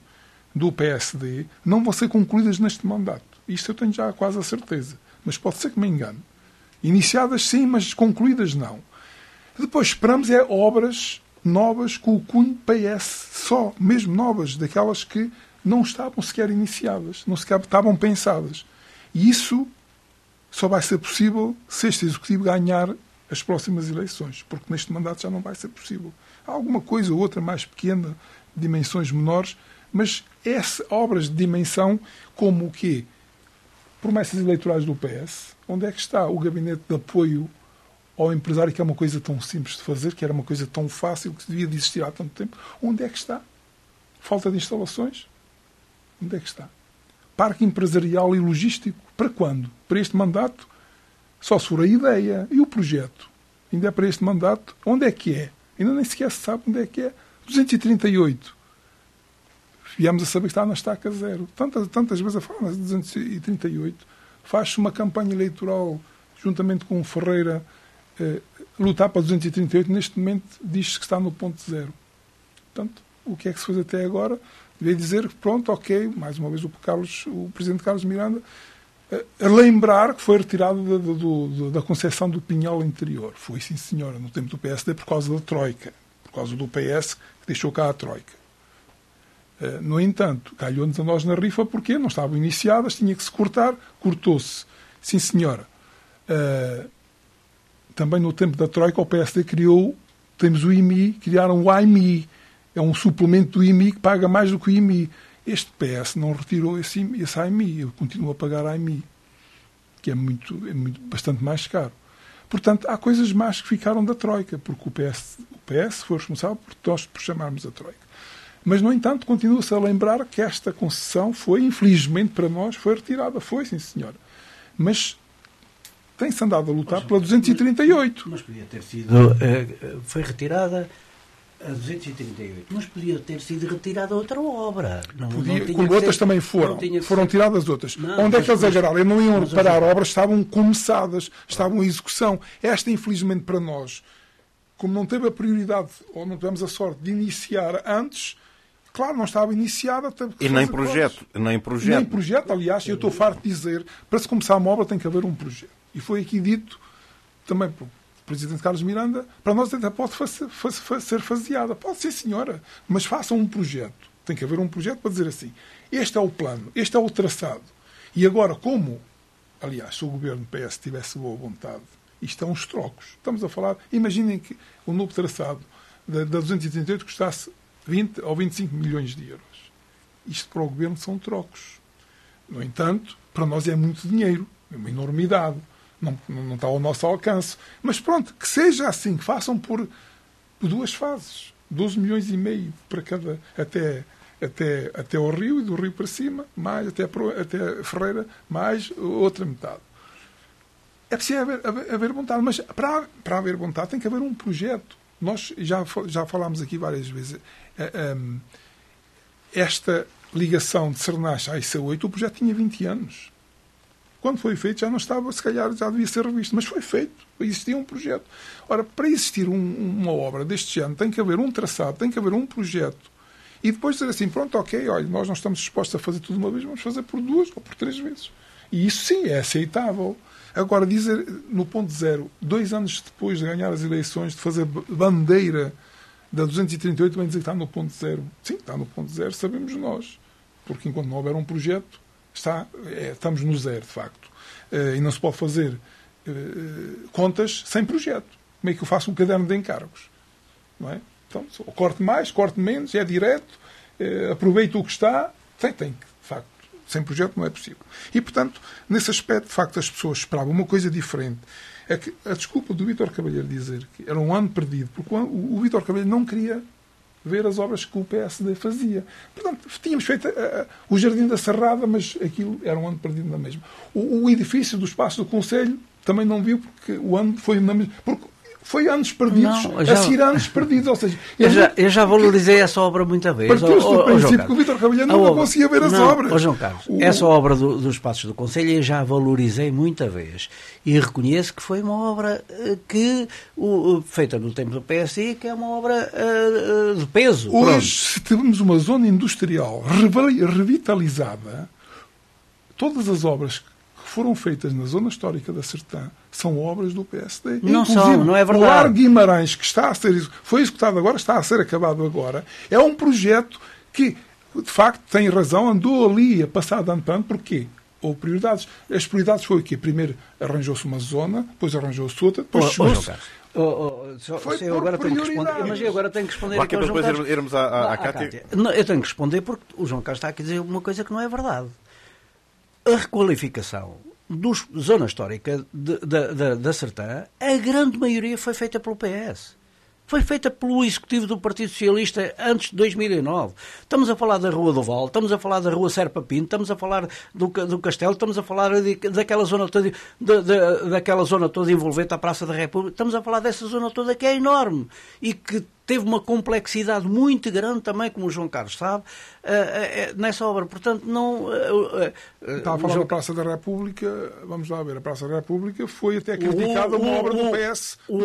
do PSD, não vão ser concluídas neste mandato. Isto eu tenho já quase a certeza. Mas pode ser que me engane. Iniciadas sim, mas concluídas não. Depois esperamos obras novas com o cunho PS, só, mesmo novas, daquelas que não estavam sequer iniciadas, não sequer estavam pensadas. E isso só vai ser possível se este Executivo ganhar as próximas eleições, porque neste mandato já não vai ser possível. Há alguma coisa ou outra mais pequena, dimensões menores, mas obras de dimensão como o quê? Promessas eleitorais do PS. Onde é que está o gabinete de apoio ao empresário, que é uma coisa tão simples de fazer, que era uma coisa tão fácil, que devia de existir há tanto tempo? Onde é que está? Falta de instalações? Onde é que está? Parque empresarial e logístico? Para quando? Para este mandato? Só se for a ideia. E o projeto? Ainda é para este mandato? Onde é que é? Ainda nem sequer se sabe onde é que é. 238. Viemos a saber que está na estaca zero. Tantas vezes a falar nas 238. Faz-se uma campanha eleitoral juntamente com o Ferreira, lutar para 238. Neste momento diz-se que está no ponto zero. Portanto, o que é que se fez até agora? Devia dizer que pronto, ok, mais uma vez o presidente Carlos Miranda a lembrar que foi retirado da concessão do Pinhal Interior. Foi, sim senhora, no tempo do PSD, por causa da Troika, por causa do PS que deixou cá a Troika. No entanto, calhou-nos a nós na rifa porque não estavam iniciadas, tinha que se cortar, cortou-se. Sim, senhora. Também no tempo da Troika, o PSD temos o IMI, criaram o AIMI. É um suplemento do IMI que paga mais do que o IMI. Este PS não retirou esse AIMI, eu continuo a pagar AIMI, que é bastante mais caro. Portanto, há coisas más que ficaram da Troika, porque o PS foi responsável por chamarmos a Troika. Mas, no entanto, continua-se a lembrar que esta concessão foi, infelizmente para nós, foi retirada. Foi, sim, senhora. Mas tem-se andado a lutar pela 238. Mas podia ter sido... foi retirada a 238. Mas podia ter sido retirada outra obra. Como outras também foram. Foram tiradas outras. Onde é que eles agarraram? Eles não iam reparar obras, estavam começadas, estavam em execução. Esta, infelizmente, para nós, como não teve a prioridade, ou não tivemos a sorte de iniciar antes... Claro, não estava iniciada. E nem projeto. Nem projeto, aliás, eu estou farto de dizer, para se começar uma obra tem que haver um projeto. E foi aqui dito, também pelo Presidente Carlos Miranda, para nós até pode ser faseada. Pode ser, senhora, mas façam um projeto. Tem que haver um projeto para dizer assim, este é o plano, este é o traçado. E agora, como, aliás, se o governo PS tivesse boa vontade, isto é uns trocos. Estamos a falar, imaginem que o novo traçado da 238 custasse 20 ou 25 milhões de euros. Isto para o governo são trocos. No entanto, para nós é muito dinheiro, é uma enormidade. Não está ao nosso alcance. Mas pronto, que seja assim, que façam por duas fases. 12 milhões e meio para cada, até ao Rio e do Rio para cima, mais até Ferreira, mais outra metade. É preciso haver vontade, mas para haver vontade tem que haver um projeto. Nós já falámos aqui várias vezes. Esta ligação de Cernache à IC8, o projeto tinha 20 anos. Quando foi feito já não estava, se calhar já devia ser revisto, mas foi feito, existia um projeto. Ora, para existir uma obra deste género tem que haver um traçado, tem que haver um projeto. E depois dizer assim, pronto, ok, olha, nós não estamos dispostos a fazer tudo de uma vez, vamos fazer por 2 ou por 3 vezes. E isso sim é aceitável. Agora, dizer no ponto zero, 2 anos depois de ganhar as eleições, de fazer bandeira da 238, vem dizer que está no ponto zero. Sim, está no ponto zero, sabemos nós. Porque enquanto não houver um projeto, estamos no zero, de facto. E não se pode fazer contas sem projeto. Como é que eu faço um caderno de encargos? Não é? Então, corte mais, corte menos, é direto, aproveito o que está. Tem que, de facto, sem projeto não é possível. E, portanto, nesse aspecto, de facto, as pessoas esperavam uma coisa diferente. É que a desculpa do Vítor Cavalheiro dizer que era um ano perdido, porque o Vítor Cavalheiro não queria ver as obras que o PSD fazia. Portanto, tínhamos feito o Jardim da Serrada, mas aquilo era um ano perdido na mesma. O edifício do Espaço do Conselho também não viu, porque o ano foi na mesma... Porque foi anos perdidos, a seguir anos perdidos. Ou seja, eu já valorizei essa obra muita vez. Partiu-se do princípio que o Vítor Cavalheiro nunca conseguia ver as obras. João Carlos, essa obra dos Passos do Conselho eu já valorizei muita vez. E reconheço que foi uma obra feita no tempo do PSI, que é uma obra de peso. Hoje, se temos uma zona industrial revitalizada, todas as obras que foram feitas na zona histórica da Sertã são obras do PSD. Não são, não é verdade. O Largo Guimarães, que foi executado agora, está a ser acabado agora, é um projeto que, de facto, tem razão, andou ali a passar de ano para ano. Porquê? Houve prioridades. As prioridades foi o quê? Primeiro arranjou-se uma zona, depois arranjou-se outra, depois chegou-se... eu agora tenho que responder, mas eu agora tenho que responder aqui ao João Carlos. Irmos à Cátia. Não, eu tenho que responder porque o João Carlos está aqui a dizer uma coisa que não é verdade. A requalificação da zona histórica da Sertã, a grande maioria foi feita pelo PS. Foi feita pelo Executivo do Partido Socialista antes de 2009. Estamos a falar da Rua do Val, estamos a falar da Rua Serpa Pinto, estamos a falar do Castelo, estamos a falar daquela zona toda, daquela zona toda envolvente à Praça da República. Estamos a falar dessa zona toda que é enorme e que teve uma complexidade muito grande também, como o João Carlos sabe, nessa obra. Portanto, não... Está a falar da Praça da República, vamos lá ver, a Praça da República foi até criticada uma obra do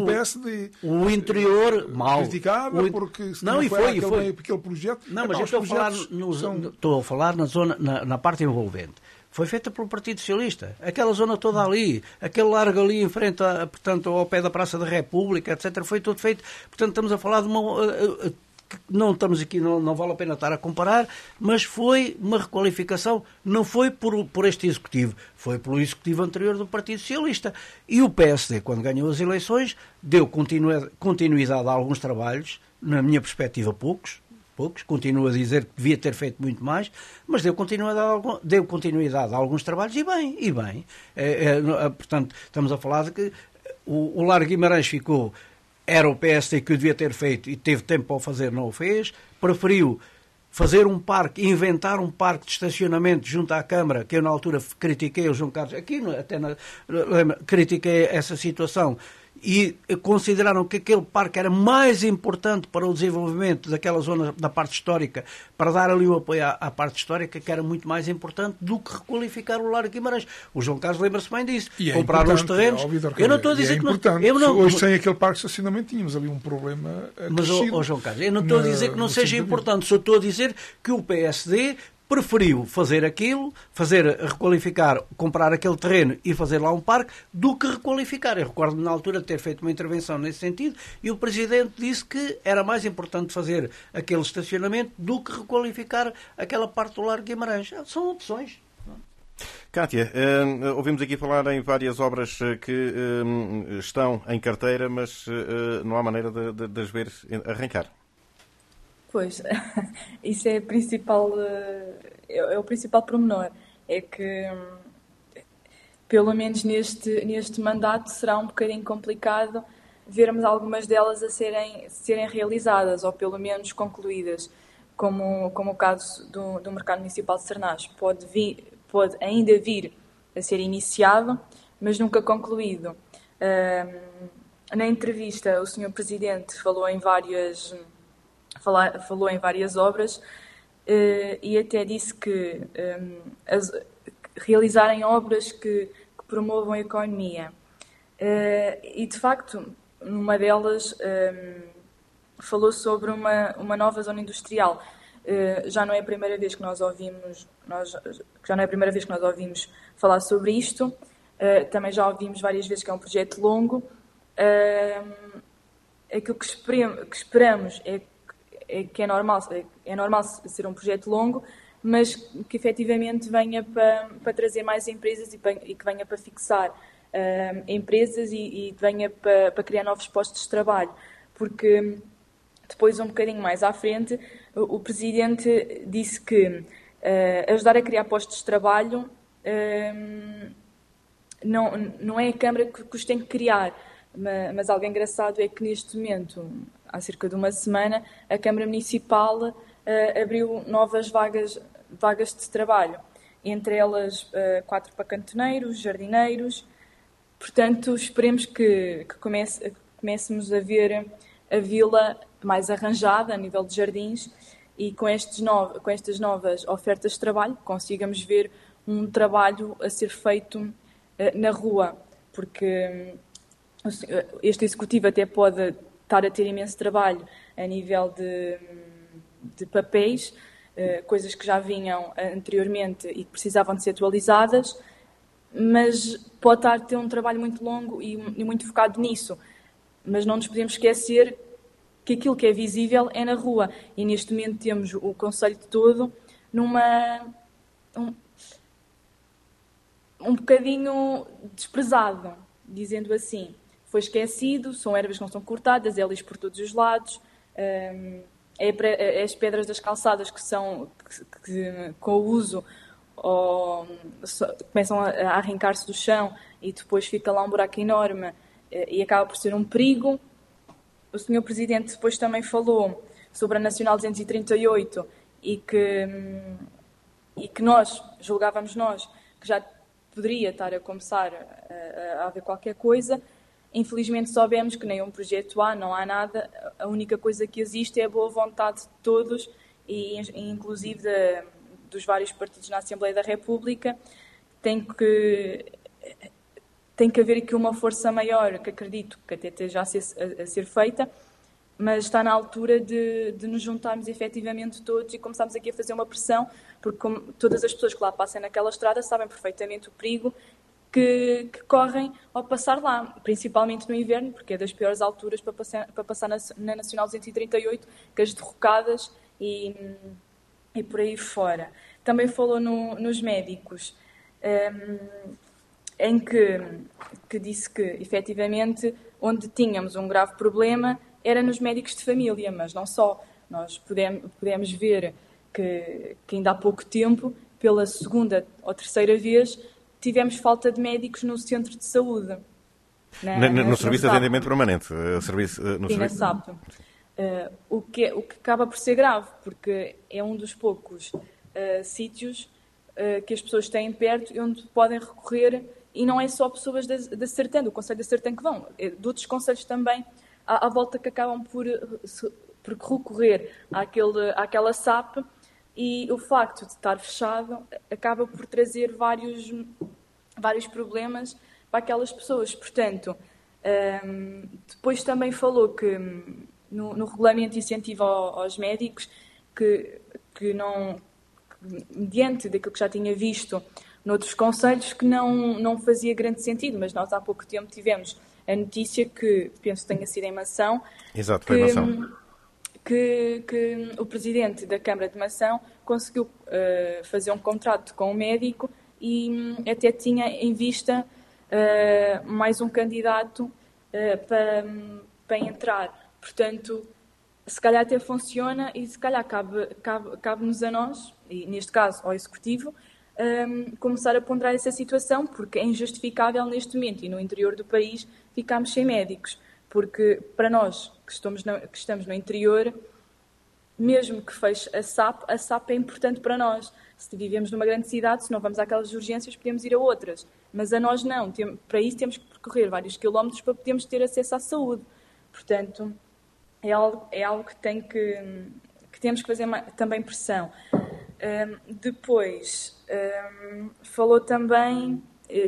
PSD. O interior, mal. Criticada porque se não foi aquele projeto... Não, mas eu estou a falar na zona, na parte envolvente. Foi feita pelo Partido Socialista. Aquela zona toda ali, aquele largo ali em frente, portanto, ao pé da Praça da República, etc., foi tudo feito. Portanto, estamos a falar de uma... Não estamos aqui, não vale a pena estar a comparar, mas foi uma requalificação, não foi por este Executivo, foi pelo Executivo anterior do Partido Socialista. E o PSD, quando ganhou as eleições, deu continuidade a alguns trabalhos, na minha perspectiva poucos, continuo a dizer que devia ter feito muito mais, mas deu continuidade a alguns trabalhos e bem. Portanto, estamos a falar de que o Largo Guimarães ficou, era o PSD que o devia ter feito e teve tempo para o fazer, não o fez, preferiu fazer um parque, inventar um parque de estacionamento junto à Câmara, que eu na altura critiquei o João Carlos, aqui até critiquei essa situação, e consideraram que aquele parque era mais importante para o desenvolvimento daquela zona da parte histórica, para dar ali o apoio à parte histórica, que era muito mais importante do que requalificar o Largo Guimarães. O João Carlos lembra-se bem disso. E compraram os terrenos. Eu não estou a dizer que não. Eu não, hoje, sem aquele parque de estacionamento, tínhamos ali um problema. Mas, João Carlos, eu não estou a dizer que não seja importante, só estou a dizer que o PSD preferiu fazer aquilo, requalificar, comprar aquele terreno e fazer lá um parque, do que requalificar. Eu recordo-me na altura de ter feito uma intervenção nesse sentido e o Presidente disse que era mais importante fazer aquele estacionamento do que requalificar aquela parte do Largo Guimarães. São opções. Cátia, ouvimos aqui falar em várias obras que estão em carteira, mas não há maneira de as ver arrancar. Pois, isso é o principal pormenor. É que, pelo menos neste mandato, será um bocadinho complicado vermos algumas delas a serem realizadas, ou pelo menos concluídas, como o caso do Mercado Municipal de Sernás. Pode ainda vir a ser iniciado, mas nunca concluído. Na entrevista, o Sr. Presidente falou em várias obras e até disse que realizarem obras que promovam a economia. E, de facto, numa delas falou sobre uma nova zona industrial. Já não é a primeira vez que nós ouvimos falar sobre isto. Também já ouvimos várias vezes que é um projeto longo. Aquilo que esperamos é que é normal ser um projeto longo, mas que efetivamente venha para trazer mais empresas e que venha para fixar empresas e venha para criar novos postos de trabalho. Porque depois, um bocadinho mais à frente, o Presidente disse que ajudar a criar postos de trabalho não é a Câmara que os tem que criar, mas algo engraçado é que neste momento, há cerca de uma semana, a Câmara Municipal abriu novas vagas de trabalho, entre elas 4 para cantoneiros, jardineiros. Portanto, esperemos que comecemos a ver a vila mais arranjada a nível de jardins e com estas novas ofertas de trabalho consigamos ver um trabalho a ser feito na rua, porque este Executivo até pode estar a ter imenso trabalho a nível de papéis, coisas que já vinham anteriormente e que precisavam de ser atualizadas, mas pode estar a ter um trabalho muito longo e muito focado nisso. Mas não nos podemos esquecer que aquilo que é visível é na rua. E neste momento temos o concelho todo um bocadinho desprezado, dizendo assim. Foi esquecido, são ervas que não são cortadas, é lixo por todos os lados, as pedras das calçadas que com o uso começam a arrancar-se do chão e depois fica lá um buraco enorme e acaba por ser um perigo. O Sr. Presidente depois também falou sobre a Nacional 238 e que julgávamos que já poderia estar a começar a haver qualquer coisa. Infelizmente soubemos que nem um projeto há, não há nada. A única coisa que existe é a boa vontade de todos e inclusive dos vários partidos na Assembleia da República. Tem que haver aqui uma força maior, que acredito que até esteja a ser feita, mas está na altura de nos juntarmos efetivamente todos e começarmos aqui a fazer uma pressão, porque como todas as pessoas que lá passam naquela estrada sabem perfeitamente o perigo que correm ao passar lá, principalmente no inverno, porque é das piores alturas para passar na Nacional 238, com as derrocadas e por aí fora. Também falou nos médicos, em que disse que, efetivamente, onde tínhamos um grave problema era nos médicos de família, mas não só. Nós podemos ver que ainda há pouco tempo, pela segunda ou terceira vez, tivemos falta de médicos no centro de saúde. No serviço de atendimento permanente. Serviço, no sim, serviço... na SAP. O que acaba por ser grave, porque é um dos poucos sítios que as pessoas têm perto e onde podem recorrer, e não é só pessoas da Sertã, do Conselho da Sertã que vão, de outros conselhos também à volta que acabam por recorrer àquela SAP, e o facto de estar fechado acaba por trazer vários problemas para aquelas pessoas. Portanto, depois também falou que no regulamento de incentivo aos médicos, que mediante daquilo que já tinha visto noutros conselhos, que não fazia grande sentido, mas nós há pouco tempo tivemos a notícia que, penso que tenha sido em Mação, exato, foi Mação, que o presidente da Câmara de Mação conseguiu fazer um contrato com o médico e até tinha em vista mais um candidato para entrar. Portanto, se calhar até funciona, e se calhar cabe-nos a nós, e neste caso ao Executivo, começar a ponderar essa situação, porque é injustificável neste momento e no interior do país ficarmos sem médicos, porque para nós que estamos no interior, mesmo que feche a SAP é importante para nós. Se vivemos numa grande cidade, se não vamos àquelas urgências, podemos ir a outras, mas a nós não. Para isso temos que percorrer vários quilómetros para podermos ter acesso à saúde. Portanto, é algo que temos que fazer também pressão. Depois, falou também,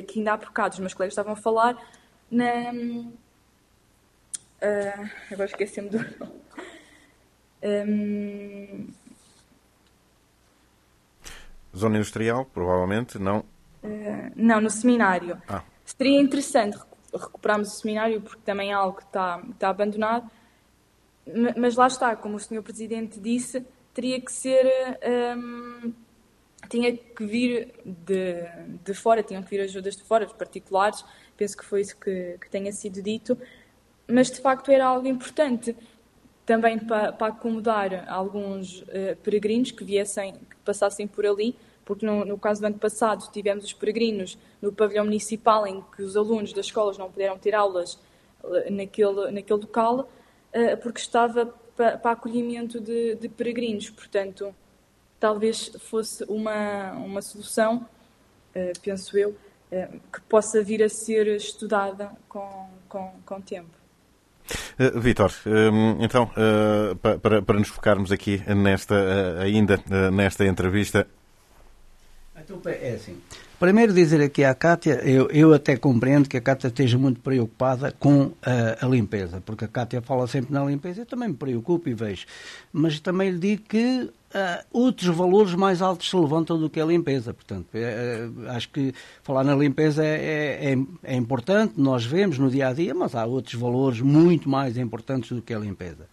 que ainda há bocado os meus colegas estavam a falar, agora esqueci-me do nome. Zona industrial, provavelmente, não? Não, no seminário. Seria interessante recuperarmos o seminário, porque também é algo que está abandonado, mas lá está, como o Sr. Presidente disse, teria que ser... tinha que vir de fora, tinham que vir ajudas de fora, de particulares, penso que foi isso que tenha sido dito, mas de facto era algo importante, também para acomodar alguns peregrinos que passassem por ali, porque no caso do ano passado tivemos os peregrinos no pavilhão municipal, em que os alunos das escolas não puderam ter aulas naquele local, porque estava para acolhimento de peregrinos. Portanto, talvez fosse uma solução, penso eu, que possa vir a ser estudada com tempo. Vítor, então, para nos focarmos aqui nesta entrevista... Então, é assim. Primeiro dizer aqui à Cátia, eu até compreendo que a Cátia esteja muito preocupada com a limpeza, porque a Cátia fala sempre na limpeza, eu também me preocupo e vejo. Mas também lhe digo que outros valores mais altos se levantam do que a limpeza. Portanto, acho que falar na limpeza é importante, nós vemos no dia-a-dia, mas há outros valores muito mais importantes do que a limpeza.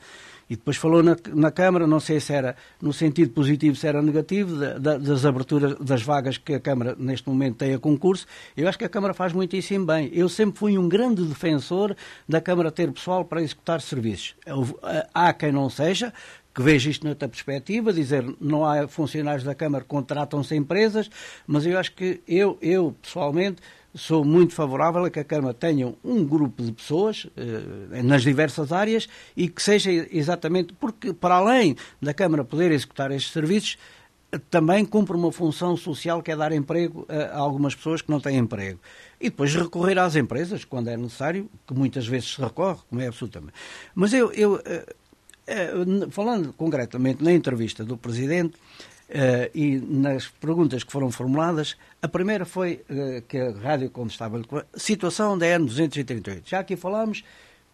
E depois falou na Câmara, não sei se era no sentido positivo, se era negativo, das aberturas das vagas que a Câmara neste momento tem a concurso. Eu acho que a Câmara faz muitíssimo bem. Eu sempre fui um grande defensor da Câmara ter pessoal para executar serviços. Há quem não seja, que veja isto noutra perspectiva, dizer não há funcionários da Câmara que contratam-se empresas, mas eu acho que eu pessoalmente sou muito favorável a que a Câmara tenha um grupo de pessoas nas diversas áreas e que seja exatamente, porque para além da Câmara poder executar estes serviços, também cumpre uma função social que é dar emprego a algumas pessoas que não têm emprego. E depois recorrer às empresas, quando é necessário, que muitas vezes se recorre, como é absolutamente. Mas falando concretamente na entrevista do Presidente, e nas perguntas que foram formuladas, a primeira foi que a Rádio Condestável, situação da N238. Já aqui falámos,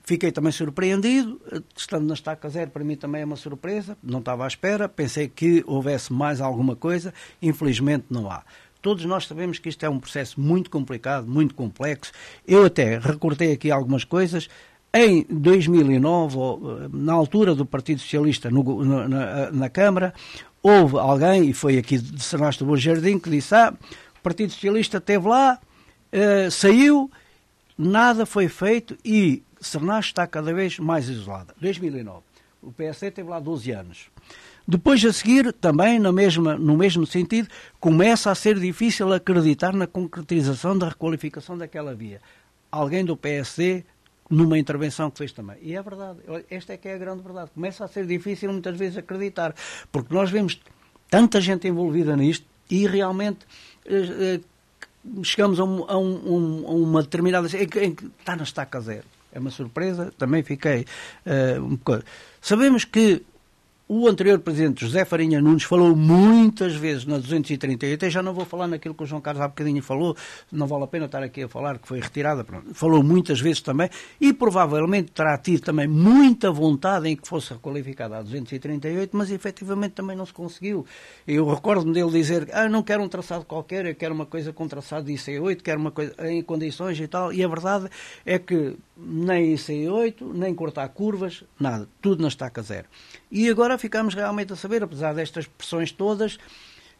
fiquei também surpreendido, estando na Estaca Zero, para mim também é uma surpresa, não estava à espera, pensei que houvesse mais alguma coisa, infelizmente não há. Todos nós sabemos que isto é um processo muito complicado, muito complexo. Eu até recortei aqui algumas coisas. Em 2009, na altura do Partido Socialista na Câmara, houve alguém, e foi aqui de Sernasto do Bom Jardim, que disse, o Partido Socialista esteve lá, saiu, nada foi feito e Sernasto está cada vez mais isolada. 2009. O PSD esteve lá 12 anos. Depois, a seguir, também no mesmo sentido, começa a ser difícil acreditar na concretização da requalificação daquela via. alguém do PSD numa intervenção que fez também. E é verdade. Esta é que é a grande verdade. Começa a ser difícil muitas vezes acreditar, porque nós vemos tanta gente envolvida nisto e realmente chegamos a uma determinada... em que está na estaca zero. É uma surpresa. Também fiquei um bocado... Sabemos que o anterior presidente, José Farinha Nunes, falou muitas vezes na 238, eu já não vou falar naquilo que o João Carlos há bocadinho falou, não vale a pena estar aqui a falar, que foi retirada, pronto. Falou muitas vezes também, e provavelmente terá tido também muita vontade em que fosse requalificada a 238, mas efetivamente também não se conseguiu. Eu recordo-me dele dizer, não quero um traçado qualquer, eu quero uma coisa com traçado de IC8, quero uma coisa em condições e tal, e a verdade é que nem IC8, nem cortar curvas, nada, tudo na estaca zero. E agora ficamos realmente a saber, apesar destas pressões todas,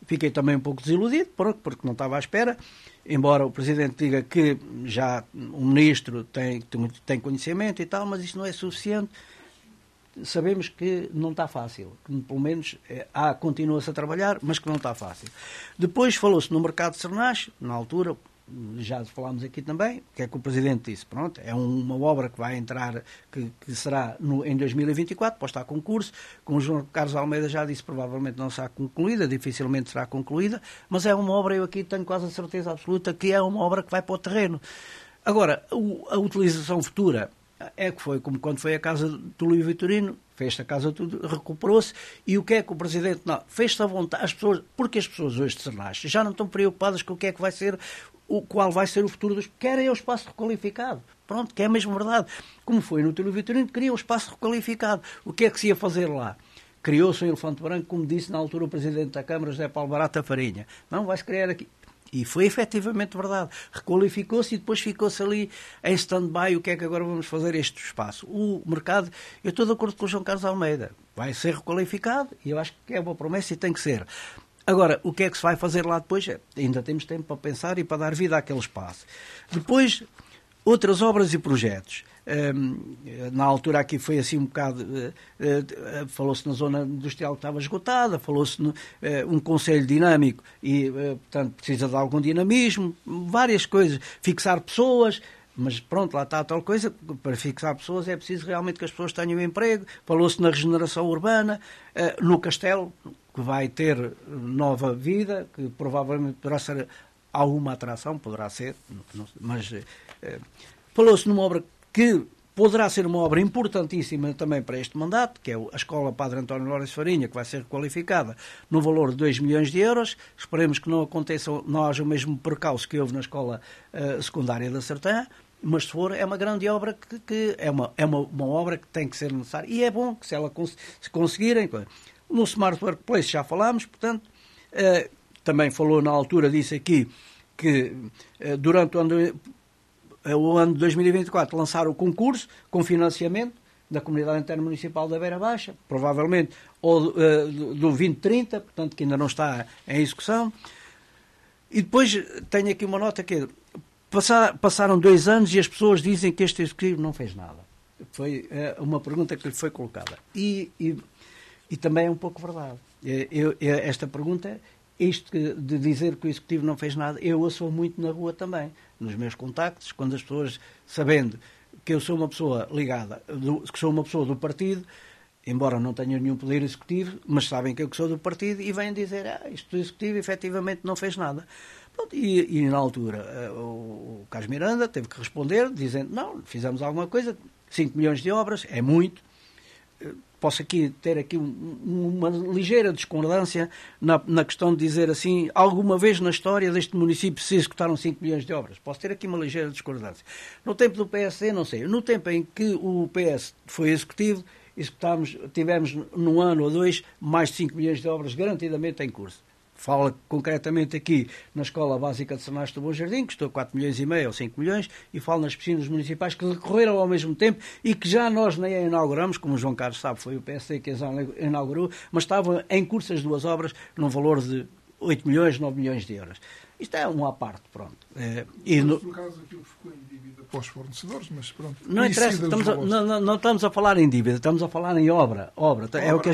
fiquei também um pouco desiludido, porque não estava à espera, embora o Presidente diga que já o Ministro tem conhecimento e tal, mas isso não é suficiente. Sabemos que não está fácil, que pelo menos continua-se a trabalhar, mas que não está fácil. Depois falou-se no mercado de Sernach, na altura... Já falámos aqui também, o que é que o Presidente disse? Pronto, é uma obra que vai entrar, que será em 2024, posta a concurso, como o João Carlos Almeida já disse, provavelmente não será concluída, dificilmente será concluída, mas é uma obra, eu aqui tenho quase a certeza absoluta, que é uma obra que vai para o terreno. Agora, a utilização futura é que foi como quando foi a casa do Luís Vitorino, fez-se a casa tudo, recuperou-se, e o que é que o Presidente não fez-se à vontade, porque as pessoas hoje de Sernach já não estão preocupadas com o que é que vai ser, qual vai ser o futuro dos... Querem o espaço requalificado. Pronto, que é mesmo verdade. Como foi no Túlio Vitorino, queria o espaço requalificado. O que é que se ia fazer lá? Criou-se um elefante branco, como disse na altura o Presidente da Câmara, José Paulo Barata Farinha. Não, vai-se criar aqui... E foi efetivamente verdade. Requalificou-se e depois ficou-se ali em stand-by. O que é que agora vamos fazer este espaço? O mercado, eu estou de acordo com o João Carlos Almeida, vai ser requalificado e eu acho que é uma promessa e tem que ser. Agora, o que é que se vai fazer lá depois? Ainda temos tempo para pensar e para dar vida àquele espaço. Depois, outras obras e projetos. Na altura aqui foi assim um bocado... falou-se na zona industrial que estava esgotada, falou-se um conselho dinâmico e, portanto, precisa de algum dinamismo, várias coisas. Fixar pessoas... Mas pronto, lá está a tal coisa, para fixar pessoas é preciso realmente que as pessoas tenham emprego. Falou-se na regeneração urbana, no Castelo, que vai ter nova vida, que provavelmente poderá ser alguma atração, poderá ser, mas falou-se numa obra que poderá ser uma obra importantíssima também para este mandato, que é a Escola Padre António Lourenço Farinha, que vai ser qualificada no valor de 2 milhões de euros. Esperemos que não haja o mesmo percalço que houve na Escola Secundária da Sertã, mas se for, é uma grande obra que é uma obra que tem que ser necessária. E é bom que se conseguirem. No Smart Workplace já falámos, portanto, também falou na altura, disse aqui, que durante o ano de 2024 lançar o concurso com financiamento da Comunidade Intermunicipal da Beira Baixa, provavelmente, ou do 2030, portanto, que ainda não está em execução. E depois tenho aqui uma nota que passaram 2 anos e as pessoas dizem que este Executivo não fez nada. Foi uma pergunta que lhe foi colocada. E também é um pouco verdade. Esta pergunta, isto de dizer que o Executivo não fez nada, eu ouço muito na rua também, nos meus contactos, quando as pessoas, sabendo que eu sou uma pessoa ligada, que sou uma pessoa do partido, embora não tenha nenhum poder executivo, mas sabem que eu sou do partido e vêm dizer, isto do Executivo efetivamente não fez nada. Pronto, e na altura o Carlos Miranda teve que responder, dizendo, não, fizemos alguma coisa, 5 milhões de obras, é muito. Posso ter aqui uma ligeira discordância na questão de dizer assim, alguma vez na história deste município se executaram 5 milhões de obras. Posso ter aqui uma ligeira discordância. No tempo do PSD, não sei. No tempo em que o PS foi executivo, tivemos num ano ou 2 mais de 5 milhões de obras garantidamente em curso. Fala concretamente aqui na Escola Básica de Sernach do Bom Jardim, que custou 4 milhões e meio ou 5 milhões, e falo nas piscinas municipais que decorreram ao mesmo tempo e que já nós nem a inauguramos, como o João Carlos sabe, foi o PSD que as inaugurou, mas estavam em curso as 2 obras num valor de 8 milhões, 9 milhões de euros. Isto é uma à parte, pronto. Por acaso aquilo ficou em dívida para os fornecedores, mas pronto. Não interessa, não estamos a falar em dívida, estamos a falar em obra. É o que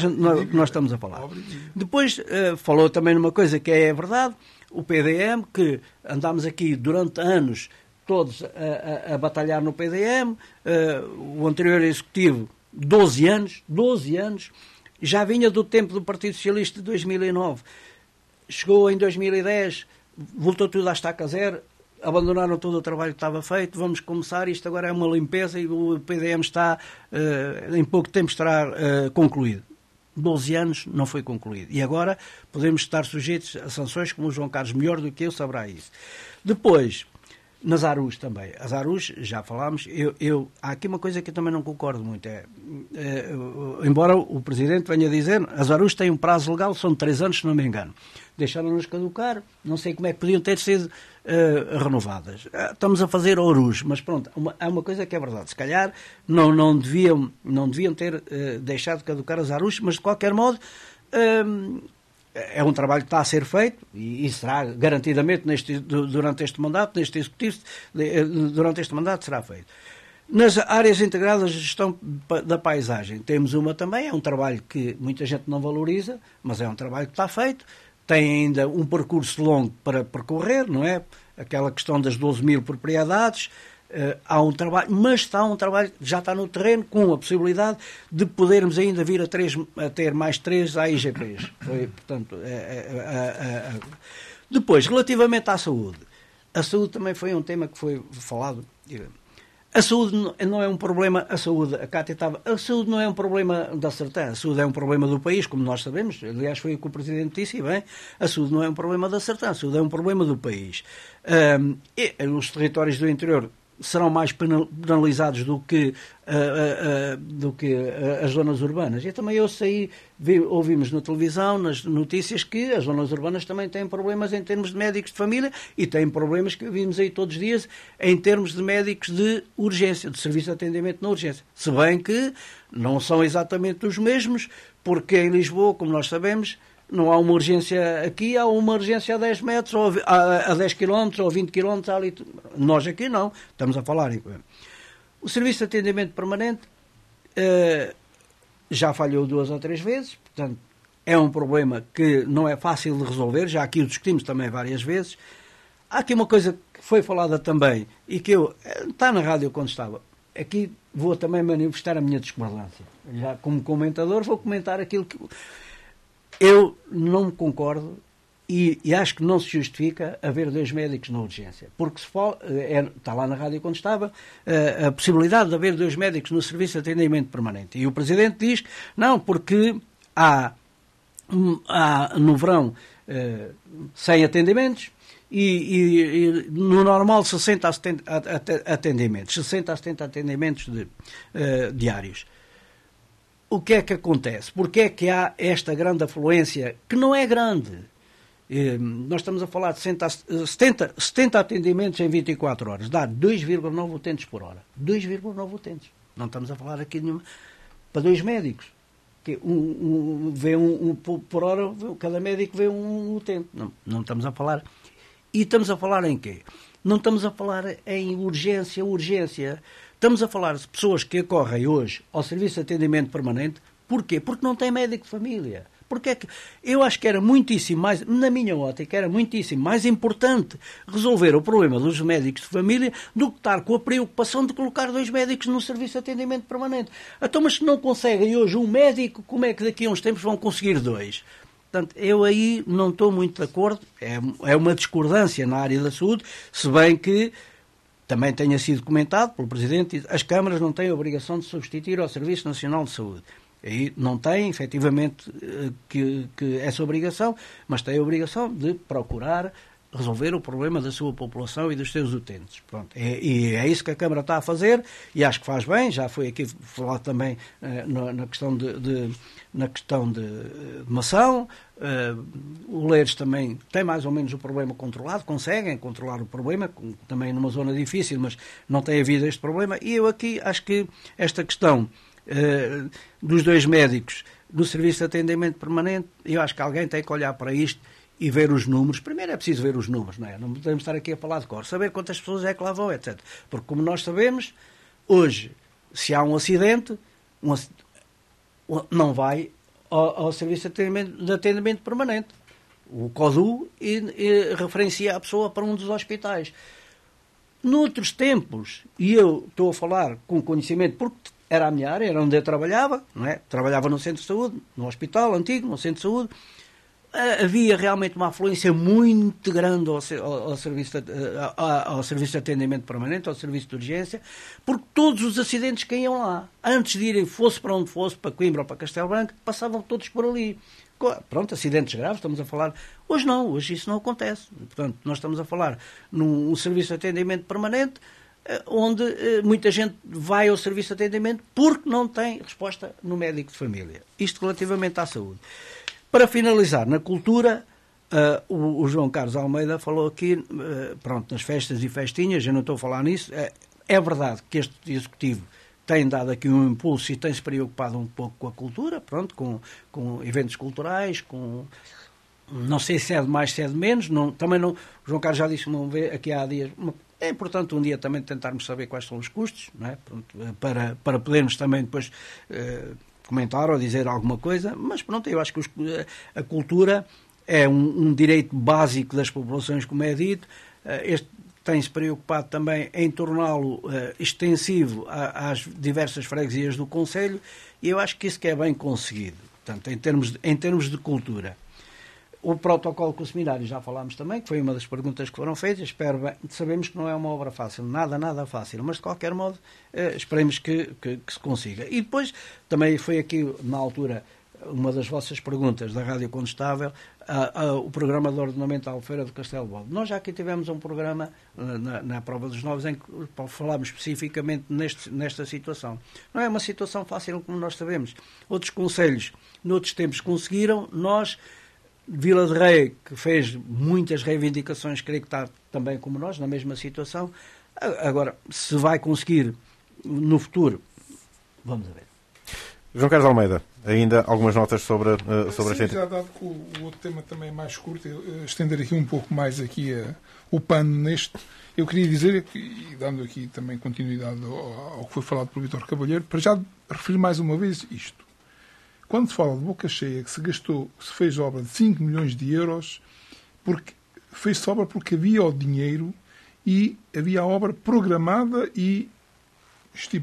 nós estamos a falar. Depois falou também numa coisa que é verdade, o PDM, que andámos aqui durante anos todos a batalhar no PDM, o anterior executivo, 12 anos, já vinha do tempo do Partido Socialista de 2009, chegou em 2010, voltou tudo à estaca zero, abandonaram todo o trabalho que estava feito, vamos começar, isto agora é uma limpeza e o PDM está, em pouco tempo estará concluído. 12 anos não foi concluído. E agora podemos estar sujeitos a sanções, como o João Carlos, melhor do que eu, saberá isso. Depois, nas ARUs também. As ARUs, já falámos, há aqui uma coisa que eu também não concordo muito. Embora o Presidente venha dizer, as ARUs têm um prazo legal, são 3 anos, se não me engano. Deixaram-nos caducar, não sei como é que podiam ter sido renovadas. Estamos a fazer ARUs, mas pronto, há uma coisa que é verdade. Se calhar não deviam ter deixado de caducar as ARUs, mas de qualquer modo é um trabalho que está a ser feito e será garantidamente durante este mandato, neste executivo, durante este mandato será feito. Nas áreas integradas de gestão da paisagem, temos uma também, é um trabalho que muita gente não valoriza, mas é um trabalho que está feito, tem ainda um percurso longo para percorrer, não é? Aquela questão das 12 mil propriedades, há um trabalho, mas está um trabalho, já está no terreno, com a possibilidade de podermos ainda vir a ter mais 3 AIGPs. Portanto, Depois, relativamente à saúde, a saúde também foi um tema que foi falado. A saúde não é um problema, a saúde não é um problema da Sertã, a saúde é um problema do país, como nós sabemos, aliás foi o que o Presidente disse, e bem, a saúde não é um problema da Sertã, a saúde é um problema do país. Os territórios do interior serão mais penalizados do que as zonas urbanas. E também ouvimos na televisão, nas notícias, que as zonas urbanas também têm problemas em termos de médicos de família e têm problemas que vimos aí todos os dias em termos de médicos de urgência, de serviço de atendimento na urgência. Se bem que não são exatamente os mesmos, porque em Lisboa, como nós sabemos, não há uma urgência aqui, há uma urgência a 10 metros, ou a 10 km, ou 20 km. Ali. Nós aqui não, estamos a falar. O serviço de atendimento permanente já falhou 2 ou 3 vezes, portanto, é um problema que não é fácil de resolver, já aqui o discutimos também várias vezes. Há aqui uma coisa que foi falada também, e que está na rádio quando estava, aqui vou também manifestar a minha discordância. Já como comentador vou comentar aquilo que... Eu não concordo e acho que não se justifica haver 2 médicos na urgência. Porque está lá na rádio quando estava, a possibilidade de haver 2 médicos no serviço de atendimento permanente. E o Presidente diz que não, porque há no verão 100 atendimentos e no normal 60 a 70 atendimentos. 60 a 70 atendimentos diários. O que é que acontece? Porque é que há esta grande afluência, que não é grande? Nós estamos a falar de 70 atendimentos em 24 horas. Dá 2,9 utentes por hora. 2,9 utentes. Não estamos a falar aqui para 2 médicos. Que vê por hora, cada médico vê um utente. Não estamos a falar. E estamos a falar em quê? Não estamos a falar em urgência. Estamos a falar de pessoas que acorrem hoje ao serviço de atendimento permanente. Porquê? Porque não tem médico de família. Porque é que eu acho que era muitíssimo mais, na minha ótica, era muitíssimo mais importante resolver o problema dos médicos de família do que estar com a preocupação de colocar 2 médicos no serviço de atendimento permanente. Então, mas se não conseguem hoje um médico, como é que daqui a uns tempos vão conseguir 2? Portanto, eu aí não estou muito de acordo. É uma discordância na área da saúde, se bem que também tenha sido comentado pelo Presidente, as câmaras não têm a obrigação de substituir ao Serviço Nacional de Saúde. Aí não têm, efetivamente, que essa obrigação, mas têm a obrigação de procurar resolver o problema da sua população e dos seus utentes. Pronto. E é isso que a Câmara está a fazer, e acho que faz bem. Já foi aqui falado também na questão de Mação. O Leiros também tem mais ou menos o problema controlado, conseguem controlar o problema, também numa zona difícil, mas não tem havido este problema. E eu aqui acho que esta questão dos 2 médicos do Serviço de Atendimento Permanente, eu acho que alguém tem que olhar para isto e ver os números. Primeiro é preciso ver os números, não é? Não podemos estar aqui a falar de cor, saber quantas pessoas é que lá vão, etc. Porque, como nós sabemos, hoje, se há um acidente, não vai ao Serviço de Atendimento Permanente. O CODU referencia a pessoa para um dos hospitais. Noutros tempos, e eu estou a falar com conhecimento, porque era a minha área, era onde eu trabalhava, não é? Trabalhava no centro de saúde, no hospital antigo, no centro de saúde, havia realmente uma afluência muito grande ao serviço de atendimento permanente, ao serviço de urgência, porque todos os acidentes que iam lá, antes de irem, fosse para onde fosse, para Coimbra ou para Castelo Branco, passavam todos por ali. Pronto, acidentes graves, estamos a falar. Hoje não, hoje isso não acontece. Portanto, nós estamos a falar num serviço de atendimento permanente, onde muita gente vai ao serviço de atendimento porque não tem resposta no médico de família. Isto relativamente à saúde. Para finalizar, na cultura, o João Carlos Almeida falou aqui, pronto, nas festas e festinhas, eu não estou a falar nisso. É verdade que este Executivo tem dado aqui um impulso e tem-se preocupado um pouco com a cultura, pronto, com eventos culturais, com... Não sei se é de mais, se é de menos. Também não, o João Carlos já disse aqui há dias... É importante um dia também tentarmos saber quais são os custos, não é? Pronto, para podermos também depois comentar ou dizer alguma coisa, mas pronto, eu acho que a cultura é um direito básico das populações, como é dito. Este tem-se preocupado também em torná-lo extensivo às diversas freguesias do Conselho, e eu acho que isso que é bem conseguido, portanto, em termos de cultura. O protocolo com o seminário já falámos também, que foi uma das perguntas que foram feitas. Sabemos que não é uma obra fácil, nada fácil, mas de qualquer modo esperemos que se consiga. E depois também foi aqui, na altura, uma das vossas perguntas da Rádio Condestável, o programa de ordenamento da Albufeira do Castelo de Bode. Nós já aqui tivemos um programa na Prova dos Novos em que falámos especificamente nesta situação. Não é uma situação fácil, como nós sabemos. Outros concelhos, noutros tempos, conseguiram. Nós, Vila de Rei, que fez muitas reivindicações, creio que está também como nós, na mesma situação. Agora, se vai conseguir no futuro, vamos ver. João Carlos Almeida, ainda algumas notas sobre sim, já dado que o outro tema também é mais curto, estender aqui um pouco mais o pano neste, eu queria dizer, e dando aqui também continuidade ao que foi falado pelo Vítor Cavalheiro, para já referir mais uma vez isto. Quando se fala de boca cheia, que se fez obra de 5 milhões de euros, fez-se obra porque havia o dinheiro e havia a obra programada e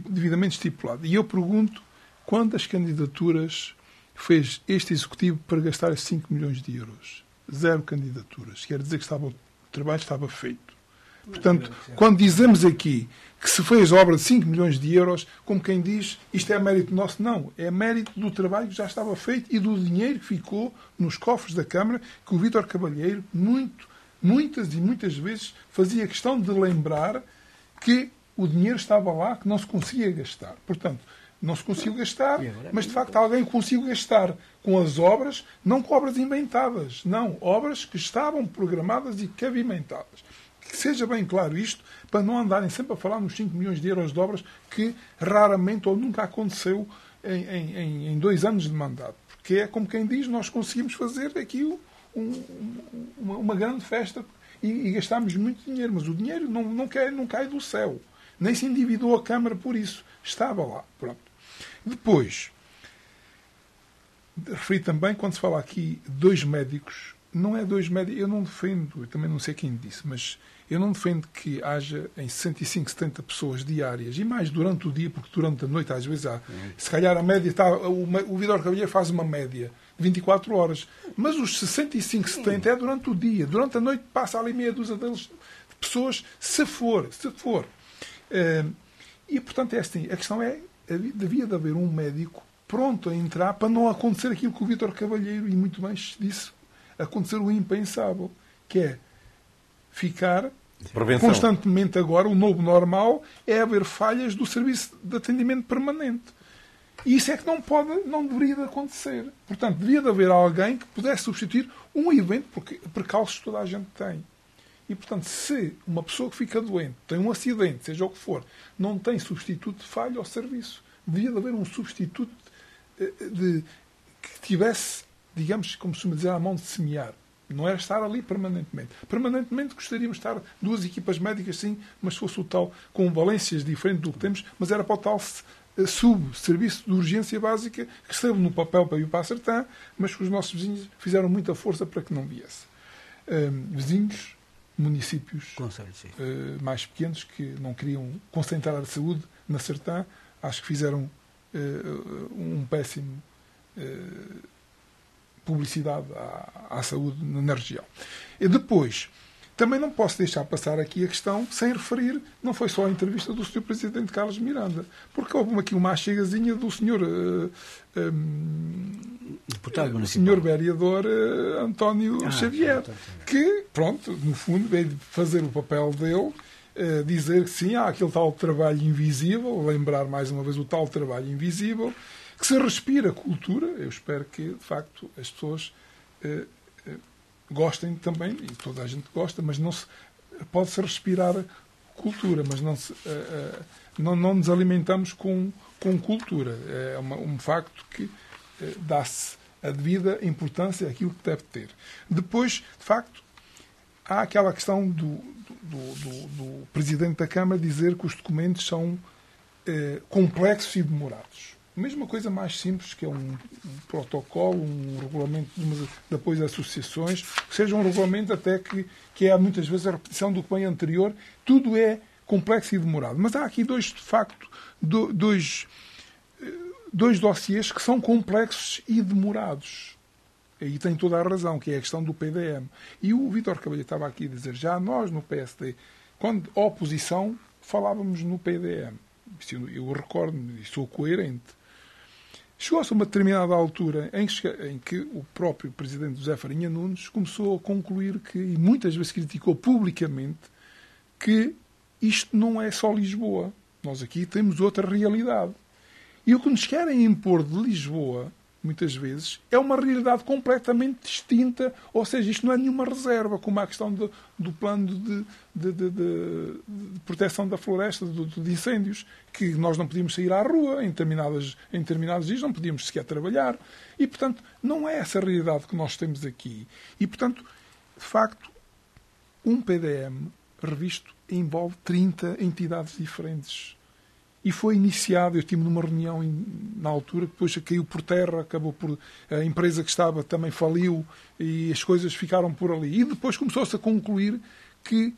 devidamente estipulada. E eu pergunto, quantas candidaturas fez este Executivo para gastar esses 5 milhões de euros? 0 candidaturas. Quer dizer que o trabalho estava feito. Portanto, quando dizemos aqui que se fez obra de 5 milhões de euros, como quem diz, isto é mérito nosso, não. É mérito do trabalho que já estava feito e do dinheiro que ficou nos cofres da Câmara, que o Vítor Cavalheiro, muitas e muitas vezes, fazia questão de lembrar que o dinheiro estava lá, que não se conseguia gastar. Portanto, não se conseguiu gastar, mas de facto alguém conseguiu gastar com as obras, não com obras inventadas, não, obras que estavam programadas e cabimentadas. Que seja bem claro isto, para não andarem sempre a falar nos 5 milhões de euros de obras que raramente ou nunca aconteceu em 2 anos de mandato. Porque é como quem diz, nós conseguimos fazer aqui uma grande festa e gastámos muito dinheiro, mas o dinheiro não cai do céu. Nem se endividou a Câmara por isso. Estava lá. Pronto. Depois, referi também, quando se fala aqui 2 médicos, não é 2 médicos, eu não defendo, eu também não sei quem disse, mas eu não defendo que haja em 65, 70 pessoas diárias, e mais durante o dia, porque durante a noite às vezes há, se calhar a média está, o Vítor Cavalheiro faz uma média de 24 horas, mas os 65, 70 é durante o dia, durante a noite passa ali meia dúzia de pessoas, se for. E portanto é assim, a questão é, devia de haver um médico pronto a entrar para não acontecer aquilo que o Vítor Cavalheiro, e muito bem disse, acontecer o impensável, que é ficar prevenção. Constantemente agora, o novo normal é haver falhas do serviço de atendimento permanente. E isso é que não deveria de acontecer. Portanto, devia de haver alguém que pudesse substituir um evento, porque percalços toda a gente tem. E, portanto, se uma pessoa que fica doente, tem um acidente, seja o que for, não tem substituto de falha ao serviço, devia de haver um substituto que tivesse, digamos, como se dizer, à mão de semear. Não era estar ali permanentemente. Permanentemente gostaríamos de estar 2 equipas médicas, sim, mas se fosse o tal, com valências diferentes do que temos, mas era para o tal subserviço de urgência básica que esteve no papel para ir para a Sertã, mas que os nossos vizinhos fizeram muita força para que não viesse. Vizinhos municípios mais pequenos que não queriam concentrar a saúde na Sertã. Acho que fizeram um péssimo publicidade à saúde na região. E depois, também não posso deixar passar aqui a questão sem referir, não foi só a entrevista do Sr. Presidente Carlos Miranda, porque houve aqui uma chegazinha do Sr. Deputado municipal, Sr. Vereador António Xavier, que, pronto, no fundo, veio fazer o papel dele, dizer que sim, há aquele tal trabalho invisível, lembrar mais uma vez o tal trabalho invisível, que se respira cultura. Eu espero que, de facto, as pessoas gostem também, e toda a gente gosta, mas não se pode-se respirar cultura, mas não nos alimentamos com cultura. É um facto que dá-se a devida importância àquilo que deve ter. Depois, de facto, há aquela questão do Presidente da Câmara dizer que os documentos são complexos e demorados. A mesma coisa mais simples, que é um protocolo, um regulamento de apoio às associações, que seja um regulamento até que é muitas vezes a repetição do que vem anterior, tudo é complexo e demorado. Mas há aqui dois dossiês que são complexos e demorados. E tem toda a razão, que é a questão do PDM. E o Vítor Cavalheiro estava aqui a dizer, já nós no PSD, quando a oposição, falávamos no PDM. Eu recordo-me, e sou coerente. Chegou-se a uma determinada altura em que o próprio Presidente José Farinha Nunes começou a concluir que, e muitas vezes criticou publicamente, que isto não é só Lisboa. Nós aqui temos outra realidade. E o que nos querem impor de Lisboa, muitas vezes, é uma realidade completamente distinta, ou seja, isto não é nenhuma reserva, como a questão do plano de proteção da floresta, de incêndios, que nós não podíamos sair à rua em determinados dias, não podíamos sequer trabalhar. E, portanto, não é essa a realidade que nós temos aqui. E, portanto, de facto, um PDM revisto envolve 30 entidades diferentes. E foi iniciado, eu estive numa reunião na altura, que depois caiu por terra, acabou por... A empresa que estava também faliu e as coisas ficaram por ali. E depois começou-se a concluir que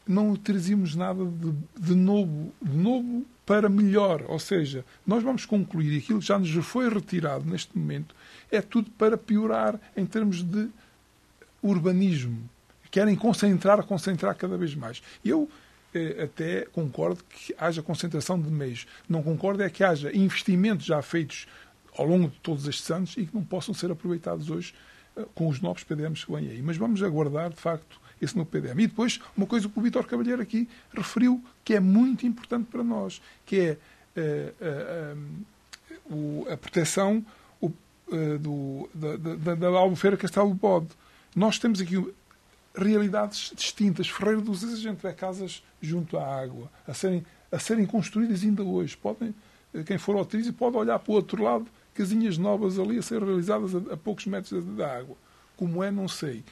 não trazíamos nada de novo para melhor. Ou seja, nós vamos concluir aquilo que já nos foi retirado neste momento, é tudo para piorar em termos de urbanismo. Querem concentrar cada vez mais. E eu até concordo que haja concentração de meios. Não concordo é que haja investimentos já feitos ao longo de todos estes anos e que não possam ser aproveitados hoje com os novos PDMs que vêm aí. Mas vamos aguardar, de facto, esse novo PDM. E depois, uma coisa que o Vítor Cavalheiro aqui referiu, que é muito importante para nós, que é a proteção da Albufeira Castelo de Bode. Nós temos aqui realidades distintas. Ferreira dos Ases, a gente vê casas junto à água a serem construídas ainda hoje. Quem for ao Trízio pode olhar para o outro lado, casinhas novas ali a ser realizadas a poucos metros da água. Como não sei.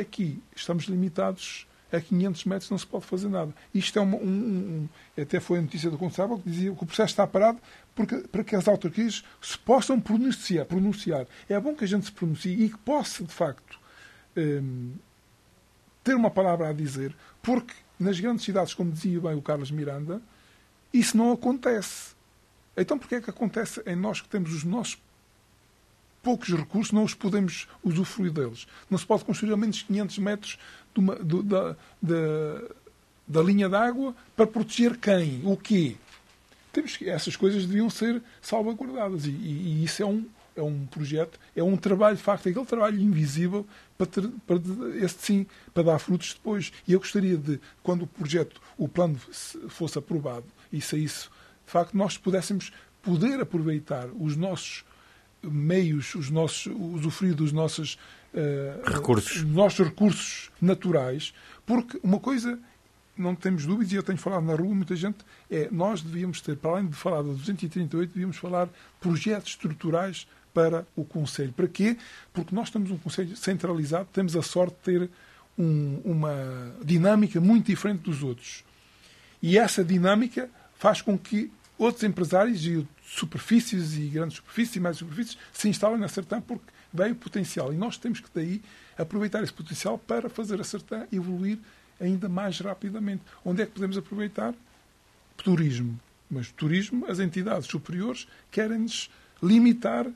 Aqui estamos limitados a 500 metros, não se pode fazer nada. Isto é até foi a notícia do Conselho que dizia que o processo está parado para que as autarquias se possam pronunciar. É bom que a gente se pronuncie e que possa, de facto, ter uma palavra a dizer, porque nas grandes cidades, como dizia bem o Carlos Miranda, isso não acontece. Então, porquê é que acontece em nós que temos os nossos poucos recursos, não os podemos usufruir deles? Não se pode construir a menos de 500 metros da linha d'água para proteger quem? O quê? Essas coisas deviam ser salvaguardadas e isso é um projeto, é um trabalho, de facto, aquele trabalho invisível para dar frutos depois. E eu gostaria de, quando o plano fosse aprovado e saísse, de facto, nós pudéssemos aproveitar os nossos meios, usufruir dos nossos recursos naturais, porque uma coisa, não temos dúvidas, e eu tenho falado na rua, muita gente, nós devíamos ter, para além de falar da 238, devíamos falar projetos estruturais para o Conselho. Para quê? Porque nós temos um Conselho centralizado, temos a sorte de ter uma dinâmica muito diferente dos outros. E essa dinâmica faz com que outros empresários e superfícies e grandes superfícies e mais superfícies se instalam na Sertã porque veio potencial. E nós temos que daí aproveitar esse potencial para fazer a Sertã evoluir ainda mais rapidamente. Onde é que podemos aproveitar? Turismo. Mas turismo, as entidades superiores querem-nos limitar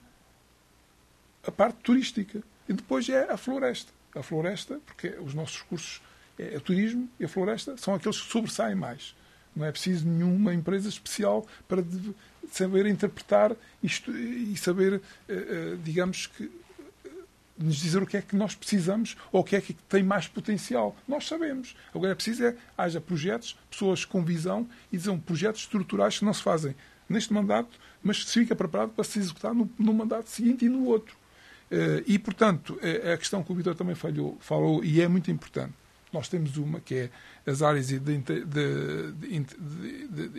a parte turística. E depois é a floresta. A floresta, porque os nossos recursos é o turismo e a floresta, são aqueles que sobressaem mais. Não é preciso nenhuma empresa especial para saber interpretar isto e saber, digamos que, nos dizer o que é que nós precisamos ou o que é que tem mais potencial. Nós sabemos. Agora é preciso haja projetos, pessoas com visão e são projetos estruturais que não se fazem neste mandato, mas se fica preparado para se executar no mandato seguinte e no outro. E, portanto, a questão que o Vítor também falou, e é muito importante. Nós temos uma que é as áreas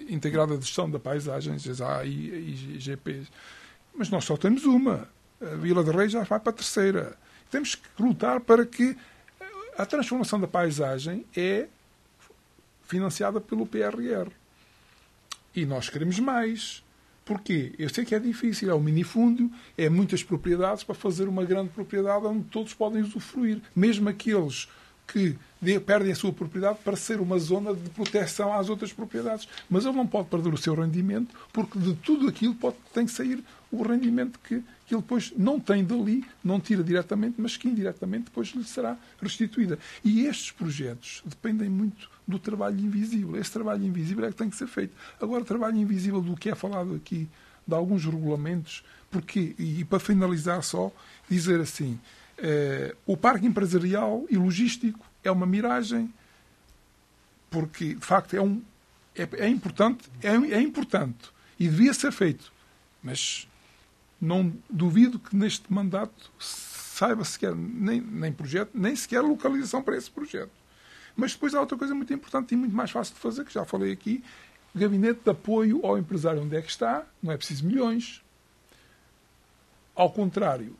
integrada de gestão da paisagem, as AIGPs, mas nós só temos uma. A Vila de Reis já vai para a terceira. Temos que lutar para que a transformação da paisagem é financiada pelo PRR. E nós queremos mais. Porquê? Eu sei que é difícil, é um minifúndio, é muitas propriedades para fazer uma grande propriedade onde todos podem usufruir. Mesmo aqueles que perdem a sua propriedade para ser uma zona de proteção às outras propriedades. Mas ele não pode perder o seu rendimento, porque de tudo aquilo tem que sair o rendimento que ele depois não tem dali, não tira diretamente, mas que indiretamente depois lhe será restituída. E estes projetos dependem muito do trabalho invisível. Esse trabalho invisível é que tem que ser feito. Agora, o trabalho invisível do que é falado aqui, de alguns regulamentos, porque, e para finalizar só, dizer assim, o parque empresarial e logístico é uma miragem, porque, de facto, é importante e devia ser feito. Mas não duvido que neste mandato saiba sequer nem projeto, nem sequer localização para esse projeto. Mas depois há outra coisa muito importante e muito mais fácil de fazer, que já falei aqui, gabinete de apoio ao empresário onde é que está, não é preciso milhões. Ao contrário,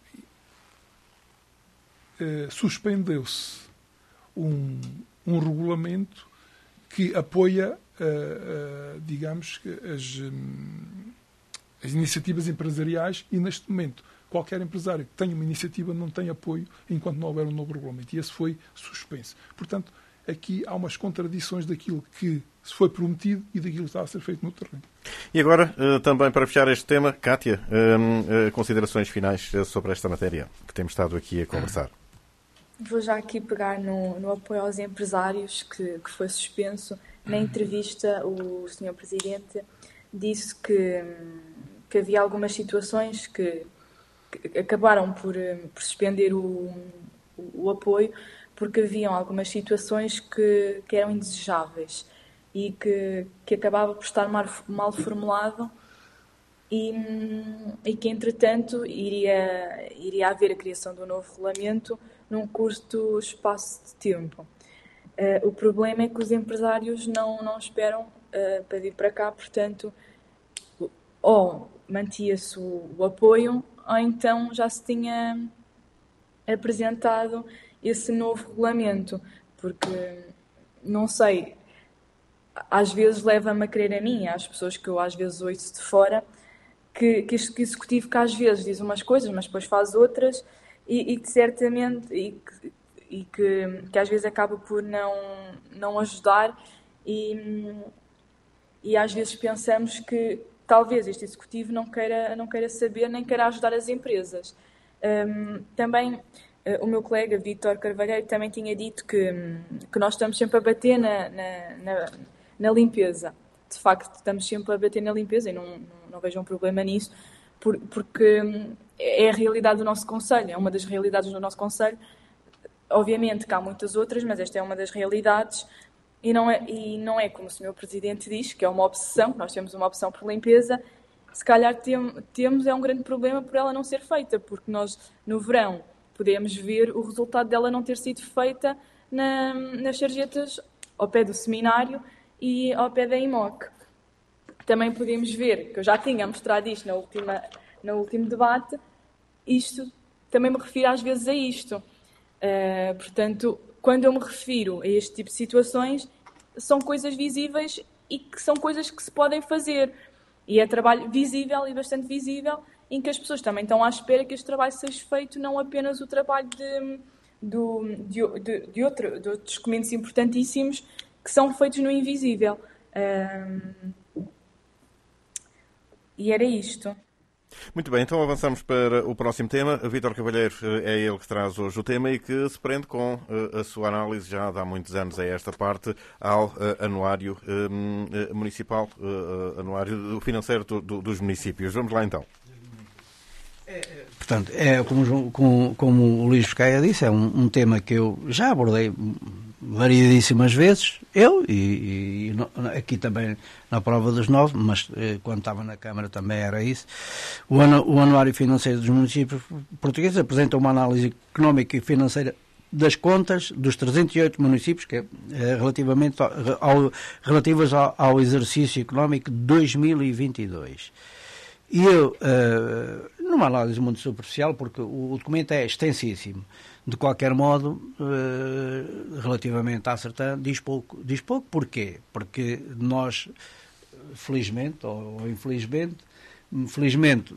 suspendeu-se um regulamento que apoia, digamos, as iniciativas empresariais e, neste momento, qualquer empresário que tenha uma iniciativa não tem apoio enquanto não houver um novo regulamento. E esse foi suspenso. Portanto, aqui há umas contradições daquilo que se foi prometido e daquilo que está a ser feito no terreno. E agora, também para fechar este tema, Cátia, considerações finais sobre esta matéria que temos estado aqui a conversar. Vou já aqui pegar no apoio aos empresários que foi suspenso. Na entrevista, o Sr. Presidente disse que havia algumas situações que acabaram por suspender o apoio porque haviam algumas situações que eram indesejáveis e que acabava por estar mal formulado e que, entretanto, iria haver a criação de um novo regulamento num curto espaço de tempo. O problema é que os empresários não esperam para vir para cá, portanto, ou mantia-se o apoio, ou então já se tinha apresentado esse novo regulamento, porque, não sei, às vezes leva-me a crer a mim, às pessoas que eu às vezes ouço de fora, que este executivo que às vezes diz umas coisas, mas depois faz outras, e que certamente, e que às vezes acaba por não ajudar, e às vezes pensamos que talvez este executivo não queira saber nem queira ajudar as empresas. Também o meu colega Vítor Carvalheiro também tinha dito que nós estamos sempre a bater na limpeza. De facto, estamos sempre a bater na limpeza e não vejo um problema nisso, porque é a realidade do nosso concelho, é uma das realidades do nosso concelho. Obviamente que há muitas outras, mas esta é uma das realidades e não é como o Sr. Presidente diz, que é uma obsessão, nós temos uma obsessão por limpeza. Se calhar temos um grande problema por ela não ser feita, porque nós, no verão, podemos ver o resultado dela não ter sido feita nas sarjetas ao pé do seminário e ao pé da IMOC. Também podemos ver, que eu já tinha mostrado isto no último debate, isto também me refiro às vezes a isto. Portanto, quando eu me refiro a este tipo de situações, são coisas visíveis e que são coisas que se podem fazer. E é trabalho visível e bastante visível, em que as pessoas também estão à espera que este trabalho seja feito, não apenas o trabalho de outros documentos importantíssimos que são feitos no invisível. E era isto. Muito bem, então avançamos para o próximo tema. Vítor Cavalheiro é ele que traz hoje o tema e que se prende com a sua análise já há muitos anos a esta parte ao anuário municipal, anuário financeiro dos municípios. Vamos lá então. Portanto, como o Luís Pescaia disse, é um tema que eu já abordei variedíssimas vezes, eu e aqui também na prova dos 9, mas quando estava na Câmara também era isso. O Anuário Financeiro dos Municípios Portugueses apresenta uma análise económica e financeira das contas dos 308 municípios, que é relativas ao exercício económico de 2022. E eu, numa análise muito superficial, porque o documento é extensíssimo, de qualquer modo, relativamente à Sertã, diz pouco. Porquê? Porque nós, felizmente ou infelizmente,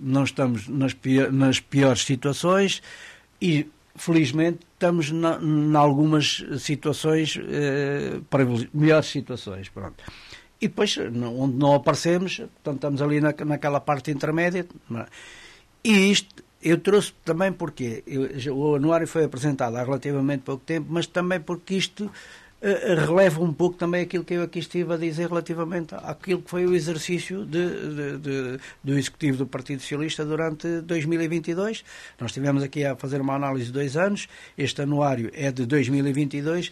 não estamos nas piores situações e, felizmente, estamos em algumas situações, melhores situações. Pronto. E depois, onde não aparecemos, portanto, estamos ali naquela parte intermédia. E isto eu trouxe também porque o anuário foi apresentado há relativamente pouco tempo, mas também porque isto releva um pouco também aquilo que eu aqui estive a dizer relativamente àquilo que foi o exercício do Executivo do Partido Socialista durante 2022. Nós estivemos aqui a fazer uma análise de 2 anos, este anuário é de 2022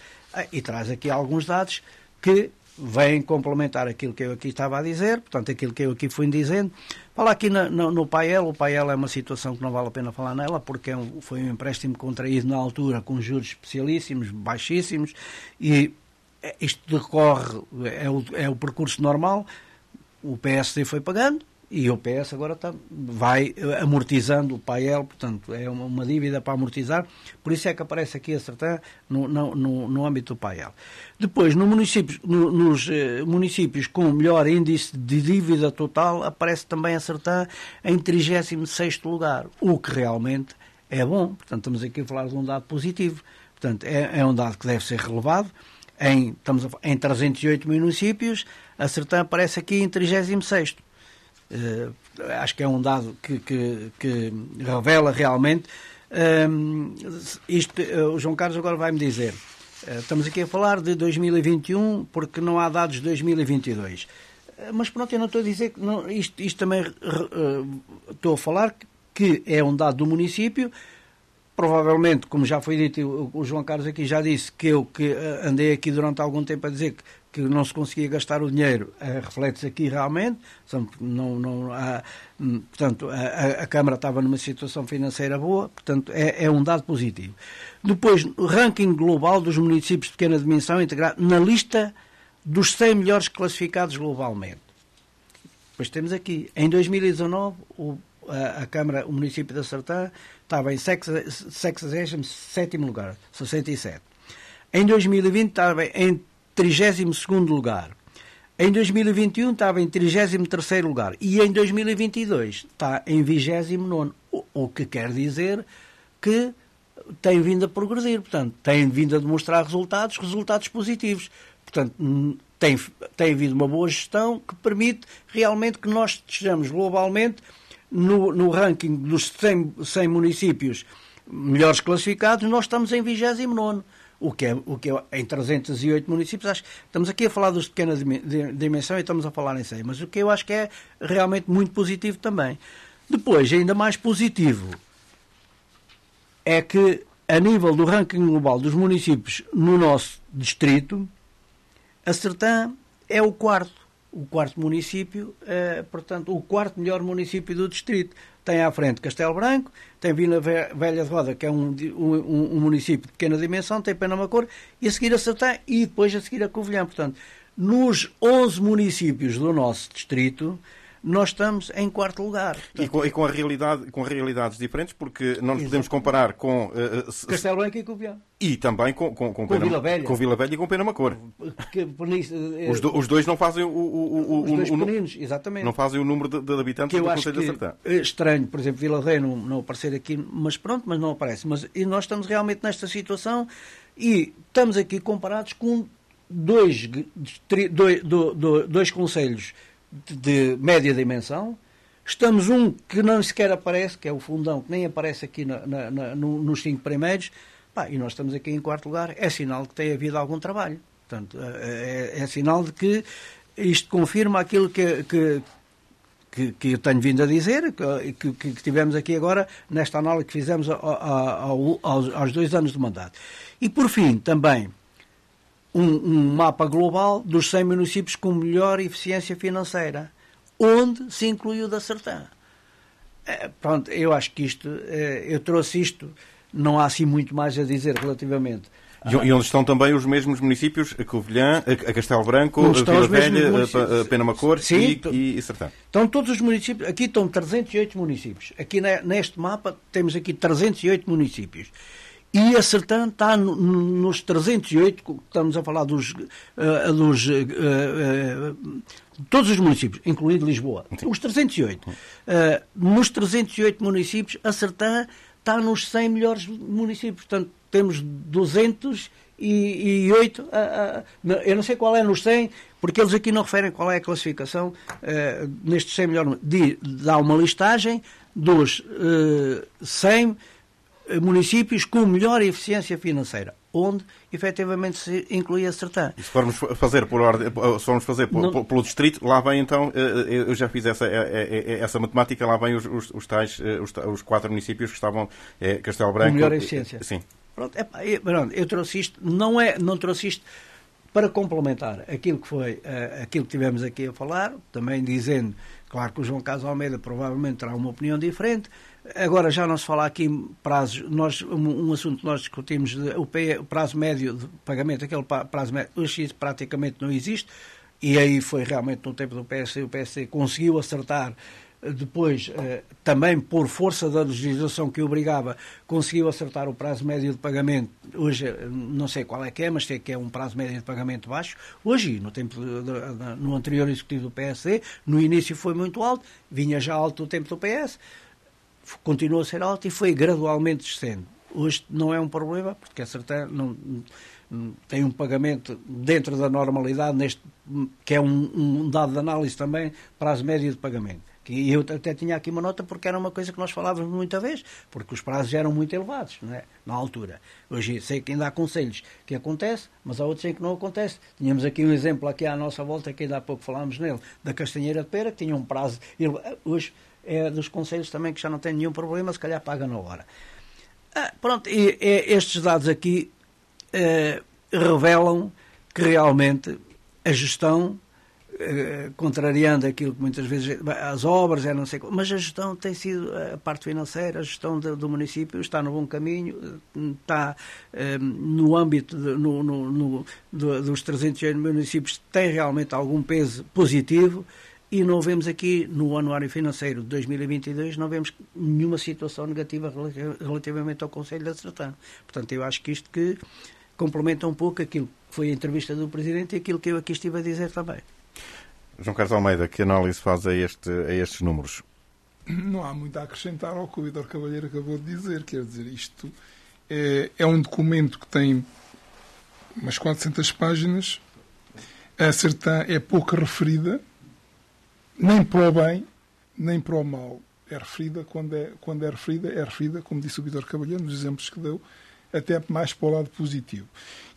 e traz aqui alguns dados que vêm complementar aquilo que eu aqui estava a dizer, portanto, aquilo que eu aqui fui dizendo. Falar aqui no PAEL, o PAEL é uma situação que não vale a pena falar nela, porque foi um empréstimo contraído na altura com juros especialíssimos, baixíssimos, e isto decorre, é o percurso normal, o PSD foi pagando, e o PS agora vai amortizando o PAEL, portanto, é uma dívida para amortizar, por isso é que aparece aqui a Sertã no âmbito do PAEL. Depois, nos municípios com melhor índice de dívida total, aparece também a Sertã em 36º lugar, o que realmente é bom, portanto, estamos aqui a falar de um dado positivo, portanto, é um dado que deve ser relevado. Estamos em 308 municípios, a Sertã aparece aqui em 36º. Acho que é um dado que revela realmente isto. O João Carlos agora vai-me dizer, estamos aqui a falar de 2021 porque não há dados de 2022, mas pronto, eu não estou a dizer que não, isto também estou a falar que é um dado do município. Provavelmente, como já foi dito, o João Carlos aqui já disse que eu que andei aqui durante algum tempo a dizer que não se conseguia gastar o dinheiro, reflete-se aqui realmente. Portanto, a Câmara estava numa situação financeira boa, portanto, é um dado positivo. Depois, o ranking global dos municípios de pequena dimensão integrado na lista dos 100 melhores classificados globalmente. Depois temos aqui, em 2019, a Câmara, o município da Sertã, estava em 67º lugar, 67. Em 2020 estava em 32º lugar. Em 2021 estava em 33º lugar. E em 2022 está em 29º, o que quer dizer que tem vindo a progredir. Portanto, tem vindo a demonstrar resultados positivos. Portanto, tem havido uma boa gestão que permite realmente que nós estejamos globalmente no ranking dos 100 municípios melhores classificados, nós estamos em 29º, o que é em 308 municípios. Estamos aqui a falar dos de pequena dimensão e estamos a falar em 100, mas o que eu acho que é realmente muito positivo também. Depois, ainda mais positivo, é que a nível do ranking global dos municípios no nosso distrito, a Sertã é o quarto município, portanto, o quarto melhor município do distrito. Tem à frente Castelo Branco, tem Vila Velha de Roda, que é um município de pequena dimensão, tem Penamacor, e a seguir a Sertã, e depois a seguir a Covilhã. Portanto, nos 11 municípios do nosso distrito, nós estamos em quarto lugar. Portanto, E com realidades diferentes, porque não nos podemos comparar com... Castelo Branco e Covilhã. E também com Vila Velha. Com Vila Velha e com Penamacor. Os dois não fazem os dois pequeninos, exatamente. Não fazem o número de habitantes do Concelho da Sertã. É estranho, por exemplo, Vila Velha não aparecer aqui, mas pronto, mas não aparece. E nós estamos realmente nesta situação e estamos aqui comparados com dois concelhos de média dimensão. Estamos um que não sequer aparece, que é o Fundão, que nem aparece aqui nos 5 primeiros. E nós estamos aqui em quarto lugar. É sinal que tem havido algum trabalho. Portanto, é sinal de que isto confirma aquilo que eu tenho vindo a dizer, que tivemos aqui agora nesta análise que fizemos aos 2 anos de mandato. E, por fim, também um mapa global dos 100 municípios com melhor eficiência financeira, onde se incluiu da Sertã. Pronto, eu acho que eu trouxe isto. Não há assim muito mais a dizer relativamente. E onde estão também os mesmos municípios, a Covilhã, a Castelo Branco, a Vila Velha, a Penamacor e Sertã. Estão todos os municípios, aqui estão 308 municípios. Aqui neste mapa temos aqui 308 municípios. E a Sertã está nos 308, estamos a falar todos os municípios, incluindo Lisboa. Os 308. Nos 308 municípios, a Sertã está nos 100 melhores municípios. Portanto, temos 208. Eu não sei qual é nos 100, porque eles aqui não referem qual é a classificação nestes 100 melhores. Dá uma listagem dos 100 municípios com melhor eficiência financeira, onde efetivamente se inclui a Sertã. E se formos fazer pelo distrito, lá vem então, eu já fiz essa matemática, lá vem os 4 municípios que estavam, Castelo Branco... Com melhor eficiência. Sim. Pronto, eu trouxe isto, não trouxe isto para complementar aquilo que tivemos aqui a falar, também dizendo, claro que o João Carlos Almeida provavelmente terá uma opinião diferente. Agora já não se fala aqui em prazos, um assunto que nós discutimos, o prazo médio de pagamento, aquele prazo médio, hoje isso praticamente não existe, e aí foi realmente no tempo do PSD, o PSD conseguiu acertar, depois também por força da legislação que obrigava, conseguiu acertar o prazo médio de pagamento. Hoje não sei qual é que é, mas sei que é um prazo médio de pagamento baixo. Hoje, no anterior executivo do PSD, no início foi muito alto, vinha já alto no tempo do PS, continuou a ser alto e foi gradualmente descendo. Hoje não é um problema, porque a Sertã não tem um pagamento dentro da normalidade, que é um dado de análise também, prazo médio de pagamento. E eu até tinha aqui uma nota porque era uma coisa que nós falávamos muita vez, porque os prazos eram muito elevados, não é? Na altura. Hoje sei que ainda há conselhos que acontece, mas há outros em que não acontece. Tínhamos aqui um exemplo aqui à nossa volta, que ainda há pouco falámos nele, da Castanheira de Pera, que tinha um prazo elevado. Hoje é dos conselhos também que já não tem nenhum problema, se calhar paga na hora. Pronto, estes dados aqui revelam que realmente a gestão, contrariando aquilo que muitas vezes as obras, não sei, mas a gestão tem sido, a parte financeira, a gestão do município está no bom caminho, está no âmbito dos 308 municípios, tem realmente algum peso positivo. E não vemos aqui, no anuário financeiro de 2022, não vemos nenhuma situação negativa relativamente ao Concelho da Sertã. Portanto, eu acho que isto que complementa um pouco aquilo que foi a entrevista do Presidente e aquilo que eu aqui estive a dizer também. João Carlos Almeida, que análise faz a estes números? Não há muito a acrescentar ao que o Vítor Cavalheiro acabou de dizer. Quer dizer, isto é um documento que tem umas 400 páginas. A Sertã é pouco referida, nem para o bem, nem para o mal. É referida, quando é referida, como disse o Vítor Cavalheiro, nos exemplos que deu, até mais para o lado positivo.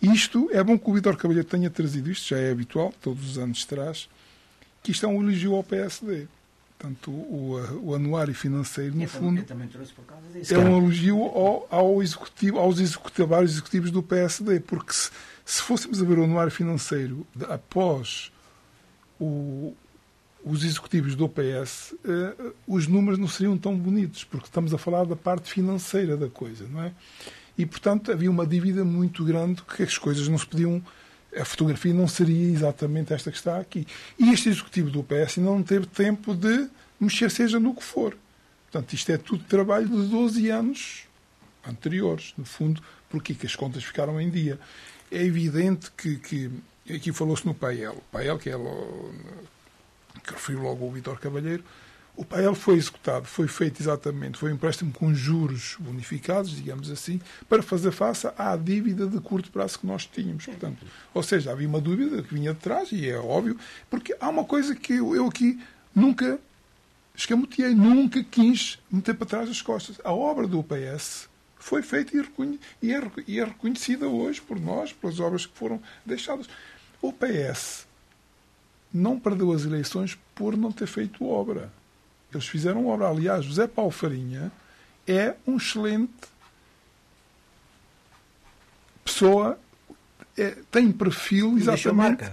Isto, é bom que o Vítor Cavalheiro tenha trazido isto, já é habitual, todos os anos traz, que isto é um elogio ao PSD. Portanto, o anuário financeiro, no fundo, é um elogio aos executivos do PSD, porque se fôssemos a ver o anuário financeiro após os executivos do PS, os números não seriam tão bonitos, porque estamos a falar da parte financeira da coisa, não é? E, portanto, havia uma dívida muito grande que as coisas não se podiam a fotografia não seria exatamente esta que está aqui. E este executivo do PS ainda não teve tempo de mexer, seja no que for. Portanto, isto é tudo trabalho de 12 anos anteriores, no fundo, porque que as contas ficaram em dia. É evidente que aqui falou-se no PAEL. O PAEL, que referiu logo o Vítor Cavalheiro, o PAEL foi executado, foi feito exatamente, foi um empréstimo com juros bonificados, digamos assim, para fazer face à dívida de curto prazo que nós tínhamos. Portanto, ou seja, havia uma dúvida que vinha de trás, e é óbvio, porque há uma coisa que eu aqui nunca escamoteei, nunca quis meter para trás as costas. A obra do PS foi feita e é reconhecida hoje por nós, pelas obras que foram deixadas. O PS não perdeu as eleições por não ter feito obra. Eles fizeram obra. Aliás, José Paulo Farinha é um excelente pessoa, tem perfil exatamente.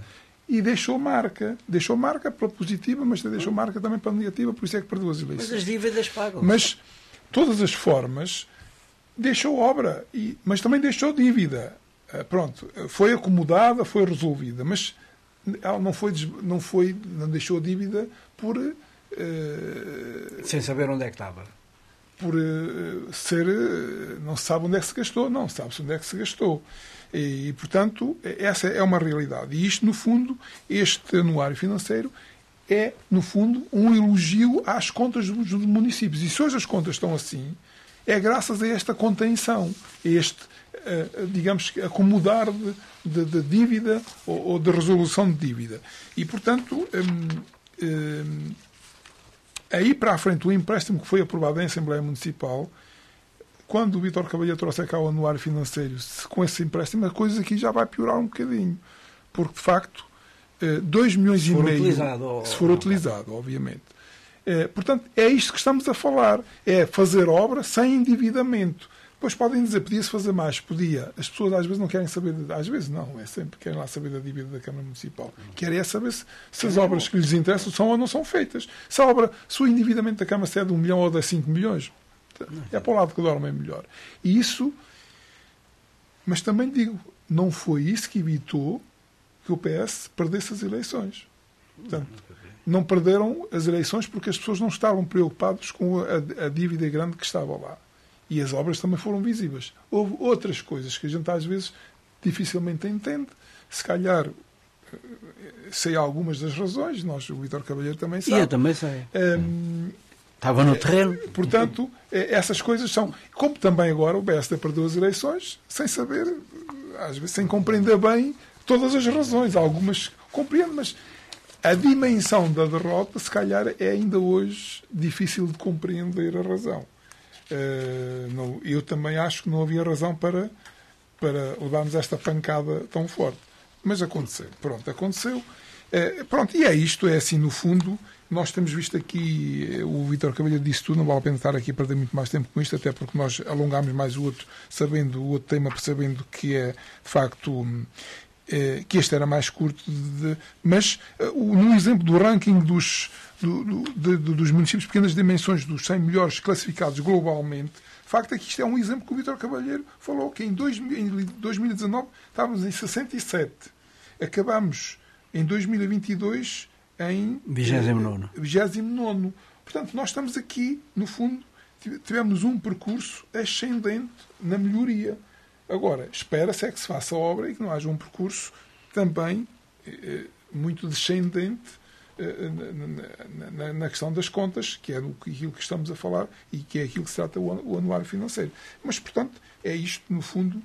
E deixou marca. Deixou marca para positiva, mas deixou marca também para negativa, por isso é que perdeu as eleições. Mas as dívidas pagam. Mas, todas as formas, deixou obra, mas também deixou dívida. Pronto, foi acomodada, foi resolvida, mas ela não deixou dívida por... sem saber onde é que estava. Por não se sabe onde é que se gastou, não sabe-se onde é que se gastou. E, portanto, essa é uma realidade. E isto, no fundo, este anuário financeiro é, no fundo, um elogio às contas dos municípios. E se hoje as contas estão assim, é graças a esta contenção, a este, digamos, acomodar de dívida ou de resolução de dívida. E, portanto, aí para a frente, o empréstimo que foi aprovado em Assembleia Municipal, quando o Vítor Cavalheiro trouxe cá o anuário financeiro, com esse empréstimo, a coisa aqui já vai piorar um bocadinho. Porque, de facto, 2 milhões e meio... Se for utilizado, obviamente. Portanto, é isto que estamos a falar. É fazer obra sem endividamento. Depois podem dizer, podia-se fazer mais, podia. As pessoas às vezes não querem saber, às vezes não, é sempre querem lá saber da dívida da Câmara Municipal. Querem é saber se as obras que lhes interessam são ou não são feitas. Se o endividamento da Câmara é de 1 milhão ou de 5 milhões, é para o lado que dorme é melhor. E isso, mas também digo, não foi isso que evitou que o PS perdesse as eleições. Portanto, não perderam as eleições porque as pessoas não estavam preocupadas com a dívida grande que estava lá. E as obras também foram visíveis. Houve outras coisas que a gente às vezes dificilmente entende. Se calhar sei algumas das razões, o Vítor Cavalheiro também sabe. E eu também sei. Estava no terreno. Portanto, essas coisas são... Como também agora o PSD perdeu as eleições sem saber, às vezes sem compreender bem todas as razões. Algumas compreendo, mas a dimensão da derrota, se calhar, é ainda hoje difícil de compreender a razão. Eu também acho que não havia razão para levarmos esta pancada tão forte. Mas aconteceu. Pronto, aconteceu. E é isto, é assim, no fundo... Nós temos visto aqui, o Vítor Cavalheiro disse tudo, não vale a pena estar aqui a perder muito mais tempo com isto, até porque nós alongámos mais o outro tema, percebendo que é, de facto, que este era mais curto. Mas, no exemplo do ranking dos municípios de pequenas dimensões, dos 100 melhores classificados globalmente, de facto é que isto é um exemplo que o Vítor Cavalheiro falou, que em 2019 estávamos em 67. Acabamos em 2022 em 29º. Portanto, nós estamos aqui, no fundo, tivemos um percurso ascendente na melhoria. Agora, espera-se é que se faça a obra e que não haja um percurso também muito descendente na questão das contas, que é aquilo que estamos a falar e que é aquilo que se trata o anuário financeiro. Mas, portanto, é isto, no fundo,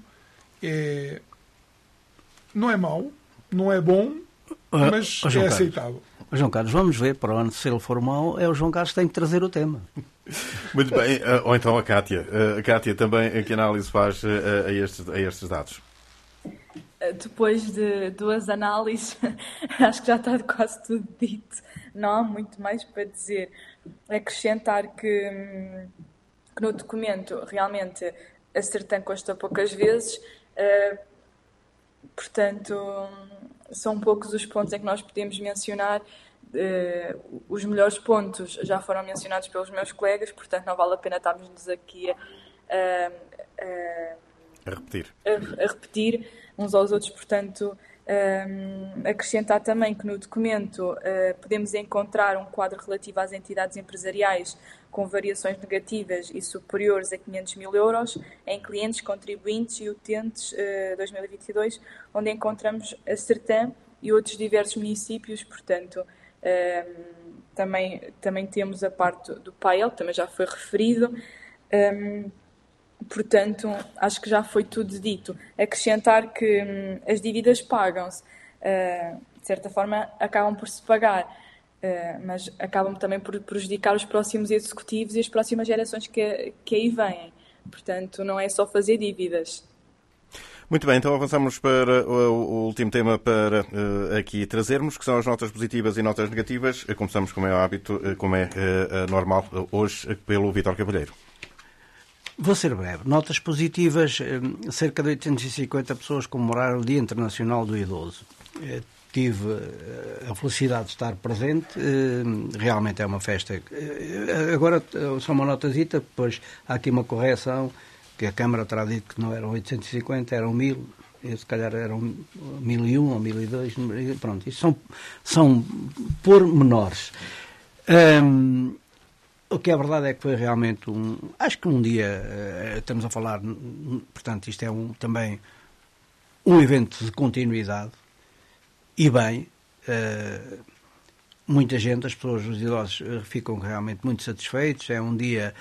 não é mau, não é bom, mas é aceitável. João Carlos, vamos ver para o ano, se ele for mau, é o João Carlos que tem que trazer o tema. Muito bem, ou então a Cátia. A Cátia também, que análise faz a estes dados? Depois de 2 análises, acho que já está quase tudo dito. Não há muito mais para dizer. Acrescentar que no documento realmente a Sertã consta poucas vezes, portanto... São poucos os pontos em que nós podemos mencionar. Os melhores pontos já foram mencionados pelos meus colegas, portanto não vale a pena estarmos aqui a repetir uns aos outros. Portanto, Acrescentar também que no documento podemos encontrar um quadro relativo às entidades empresariais com variações negativas e superiores a 500 mil euros em clientes, contribuintes e utentes 2022, onde encontramos a Sertã e outros diversos municípios. Portanto, também temos a parte do PAEL, que também já foi referido. Portanto, acho que já foi tudo dito. Acrescentar que as dívidas pagam-se, de certa forma, acabam por se pagar, mas acabam também por prejudicar os próximos executivos e as próximas gerações que aí vêm. Portanto, não é só fazer dívidas. Muito bem, então avançamos para o último tema para aqui trazermos, que são as notas positivas e notas negativas. Começamos, como é hábito, como é normal, hoje, pelo Vítor Cavalheiro. Vou ser breve. Notas positivas, cerca de 850 pessoas comemoraram o Dia Internacional do Idoso. Tive a felicidade de estar presente, realmente é uma festa. Agora, só uma notazita, depois há aqui uma correção, que a Câmara terá dito que não eram 850, eram 1000, se calhar eram 1001 ou 1002, pronto, isso são pormenores. O que é verdade é que foi realmente acho que um dia, estamos a falar, portanto, isto é também um evento de continuidade, e bem, muita gente, as pessoas, os idosos, ficam realmente muito satisfeitos, é um dia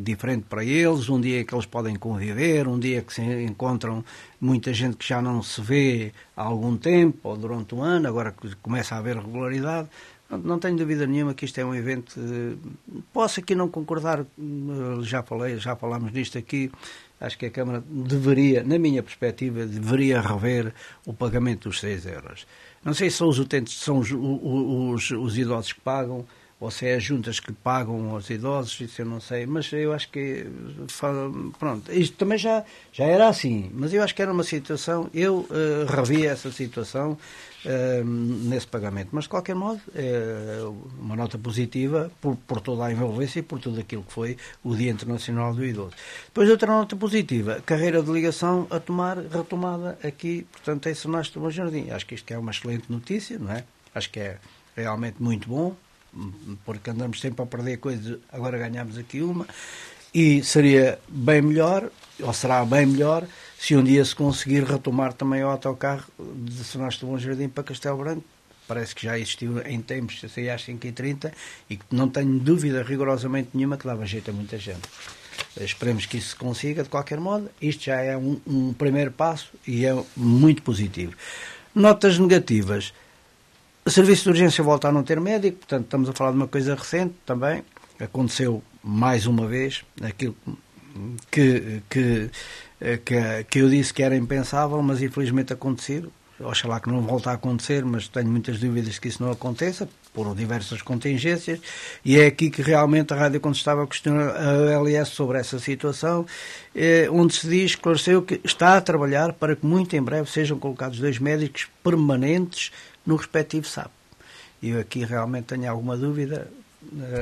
diferente para eles, um dia que eles podem conviver, um dia que se encontram muita gente que já não se vê há algum tempo, ou durante um ano, agora que começa a haver regularidade. Não tenho dúvida nenhuma que isto é um evento. Posso aqui não concordar, já falámos nisto aqui. Acho que a Câmara deveria, na minha perspectiva, rever o pagamento dos 6 euros. Não sei se são os utentes, são os idosos que pagam, ou se é as juntas que pagam aos idosos, isso eu não sei, mas eu acho que, pronto, isto também já era assim, mas eu acho que era uma situação, eu revi essa situação nesse pagamento, mas de qualquer modo, uma nota positiva por toda a envolvência e por tudo aquilo que foi o Dia Internacional do Idoso. Depois outra nota positiva, carreira de ligação retomada aqui, portanto, em São Tomás do Bom Jardim. Acho que isto é uma excelente notícia, não é? Acho que é realmente muito bom, porque andamos sempre a perder coisas, agora ganhamos aqui uma, e seria bem melhor, ou será bem melhor, se um dia se conseguir retomar também o autocarro de São Tomás do Bom Jardim para Castelo Branco. Parece que já existiu em tempos, saía às 5h30, e que não tenho dúvida rigorosamente nenhuma que dava jeito a muita gente. Esperemos que isso se consiga, de qualquer modo. Isto já é um primeiro passo e é muito positivo. Notas negativas. O serviço de urgência volta a não ter médico, portanto estamos a falar de uma coisa recente também. Aconteceu mais uma vez aquilo que eu disse que era impensável, mas infelizmente aconteceu. Oxalá que não volte a acontecer, mas tenho muitas dúvidas que isso não aconteça, por diversas contingências, e é aqui que realmente a Rádio Contestável a questionar a LS sobre essa situação, onde se diz, esclareceu que está a trabalhar para que muito em breve sejam colocados 2 médicos permanentes no respectivo SAP. Eu aqui realmente tenho alguma dúvida,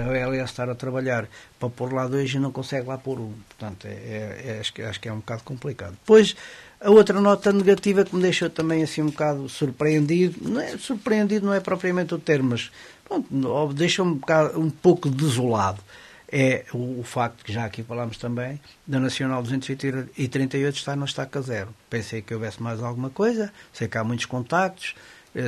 a LS estar a trabalhar para pôr lá 2 e não consegue lá pôr 1. Portanto, acho que é um bocado complicado. Depois, a outra nota negativa que me deixou também assim um bocado surpreendido, não é propriamente o termo, mas deixa-me um pouco desolado, é o facto que já aqui falámos também, da Nacional 238 estar na estaca zero. Pensei que houvesse mais alguma coisa, sei que há muitos contactos,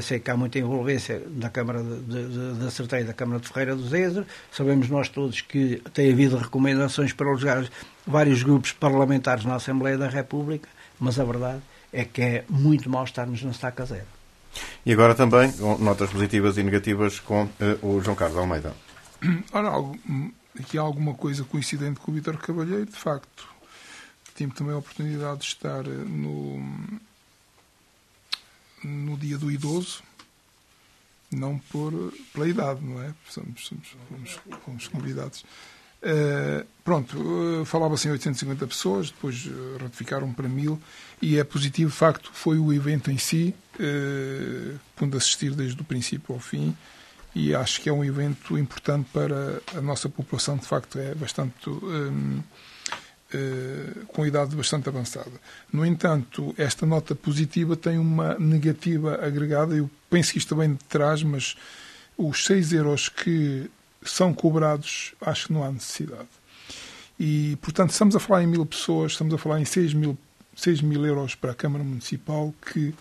sei que há muita envolvência da Câmara da Sertã e da Câmara de Ferreira do Zezer. Sabemos nós todos que tem havido recomendações para alojar vários grupos parlamentares na Assembleia da República, mas a verdade é que é muito mau estarmos na estaca zero. E agora também, notas positivas e negativas com o João Carlos Almeida. Ora, aqui há alguma coisa coincidente com o Vítor Cavalheiro, de facto. Tive também a oportunidade de estar no Dia do Idoso, não pela idade, não é? Fomos convidados. Falava-se em 850 pessoas, depois ratificaram para 1000, e é positivo, de facto, foi o evento em si, pude assistir desde o princípio ao fim, e acho que é um evento importante para a nossa população, de facto é bastante com idade bastante avançada. No entanto, esta nota positiva tem uma negativa agregada. Eu penso que isto também de trás, mas os 6 euros que são cobrados, acho que não há necessidade. E, portanto, estamos a falar em 1000 pessoas, estamos a falar em 6 mil euros para a Câmara Municipal, que,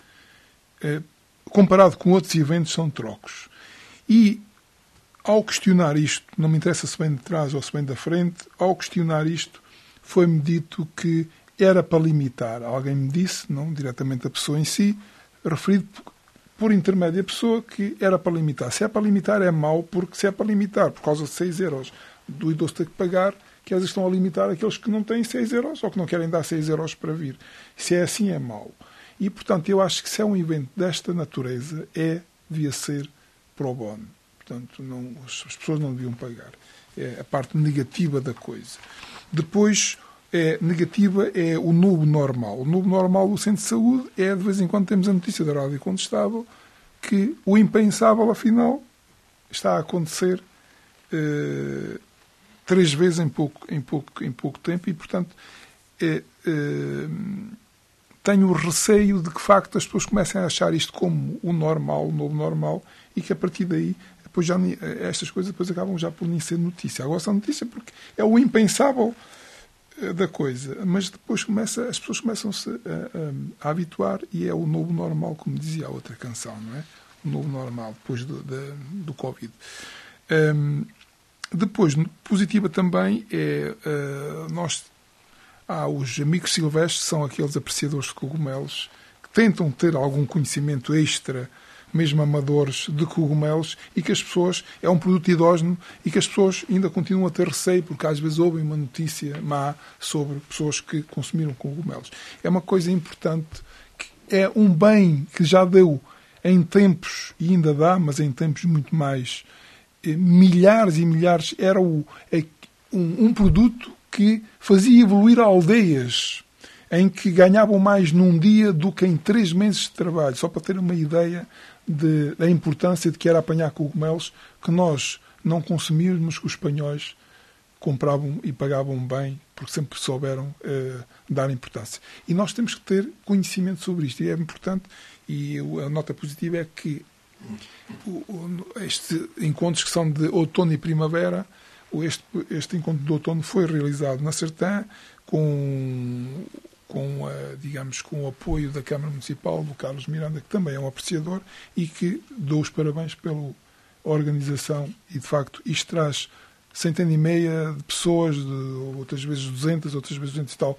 comparado com outros eventos, são trocos. E, ao questionar isto, não me interessa se vem de trás ou se vem da frente, ao questionar isto, foi-me dito que era para limitar. Alguém me disse, não diretamente a pessoa em si, referido por intermédio da pessoa, que era para limitar. Se é para limitar é mau, porque se é para limitar por causa de 6 euros do idoso ter que pagar, que eles estão a limitar aqueles que não têm 6 euros ou que não querem dar 6 euros para vir. Se é assim é mau. E, portanto, eu acho que se é um evento desta natureza, devia ser pro bono. Portanto, as pessoas não deviam pagar. É a parte negativa da coisa. Depois, negativa é o novo normal. O novo normal do centro de saúde de vez em quando temos a notícia da Rádio Condestável que o impensável, afinal, está a acontecer 3 vezes em pouco tempo e, portanto, tenho o receio de que, de facto, as pessoas comecem a achar isto como o normal, o novo normal, e que, a partir daí, depois estas coisas depois acabam já por nem ser notícia. Agora são notícia porque é o impensável da coisa, mas depois as pessoas começam-se a habituar e é o novo normal, como dizia a outra canção, não é? O novo normal, depois do Covid. Depois, positiva também há os amigos silvestres, são aqueles apreciadores de cogumelos que tentam ter algum conhecimento extra, mesmo amadores, de cogumelos, e que as pessoas, é um produto idógeno, e que as pessoas ainda continuam a ter receio, porque às vezes ouvem uma notícia má sobre pessoas que consumiram cogumelos. É uma coisa importante, que é um bem que já deu em tempos, e ainda dá, mas em tempos muito mais, milhares e milhares, era um produto que fazia evoluir aldeias, em que ganhavam mais num dia do que em 3 meses de trabalho, só para ter uma ideia da importância de que era apanhar cogumelos que nós não consumíamos, que os espanhóis compravam e pagavam bem, porque sempre souberam dar importância. E nós temos que ter conhecimento sobre isto, e é importante, e a nota positiva é que estes encontros que são de outono e primavera, este encontro de outono foi realizado na Sertã com o apoio da Câmara Municipal, do Carlos Miranda, que também é um apreciador, e que dou os parabéns pela organização, e de facto isto traz 150 de pessoas, outras vezes 200, outras vezes 200 e tal,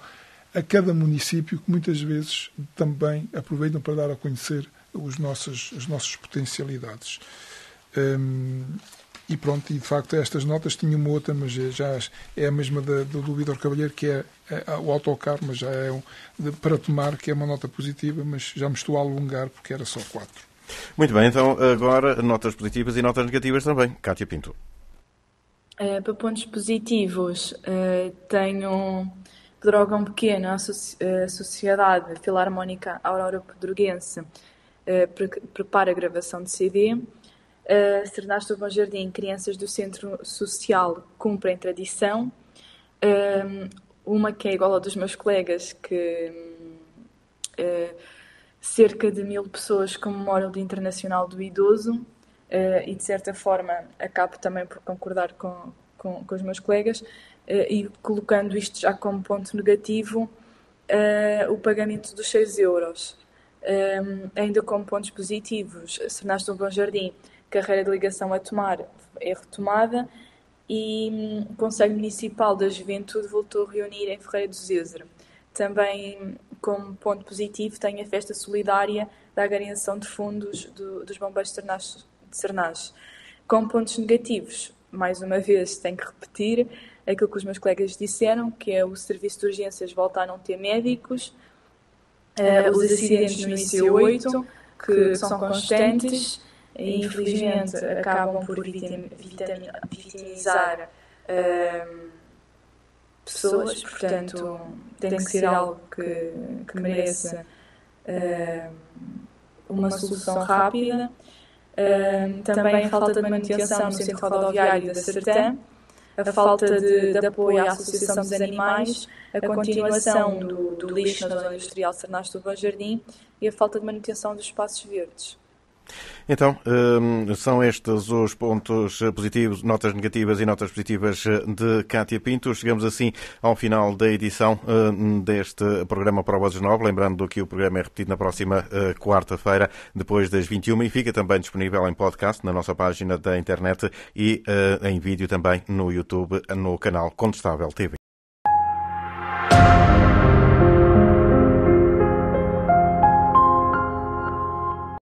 a cada município, que muitas vezes também aproveitam para dar a conhecer as nossas potencialidades. E pronto, e de facto estas notas tinham uma outra, mas já é a mesma do Vítor Cavalheiro, que é o autocarro, mas já é para tomar, que é uma nota positiva, mas já me estou a alongar porque era só 4. Muito bem, então agora notas positivas e notas negativas também. Cátia Pinto. Para pontos positivos, tenho Pedrógão Pequeno, a Sociedade Filarmónica Aurora Pedroguense prepara a gravação de CD. Serenaste do Bom Jardim, crianças do Centro Social cumprem tradição. Uma que é igual a dos meus colegas, que cerca de 1000 pessoas comemoram o Dia Internacional do Idoso, e de certa forma acabo também por concordar com os meus colegas, e colocando isto já como ponto negativo, o pagamento dos 6 euros. Ainda como pontos positivos, Serenaste do Bom Jardim, carreira de ligação a tomar é retomada, e o Conselho Municipal da Juventude voltou a reunir em Ferreira do Zezer. Também, como ponto positivo, tem a festa solidária da agregação de fundos dos bombeiros de Sernás. Com pontos negativos, mais uma vez tenho que repetir aquilo que os meus colegas disseram, que é o serviço de urgências volta a não ter médicos, os acidentes no IC8, que são constantes, e infelizmente acabam por vitimizar pessoas, portanto tem que ser algo que mereça uma solução rápida. Também a falta de manutenção no centro rodoviário da Sertã, a falta de apoio à Associação dos Animais, a continuação do lixo na zona industrial Sernaste do Bom Jardim e a falta de manutenção dos espaços verdes. Então, são estes os pontos positivos, notas negativas e notas positivas de Cátia Pinto. Chegamos assim ao final da edição deste programa Para Vozes 9. Lembrando que o programa é repetido na próxima quarta-feira, depois das 21h, e fica também disponível em podcast na nossa página da internet e em vídeo também no YouTube, no canal Contestável TV.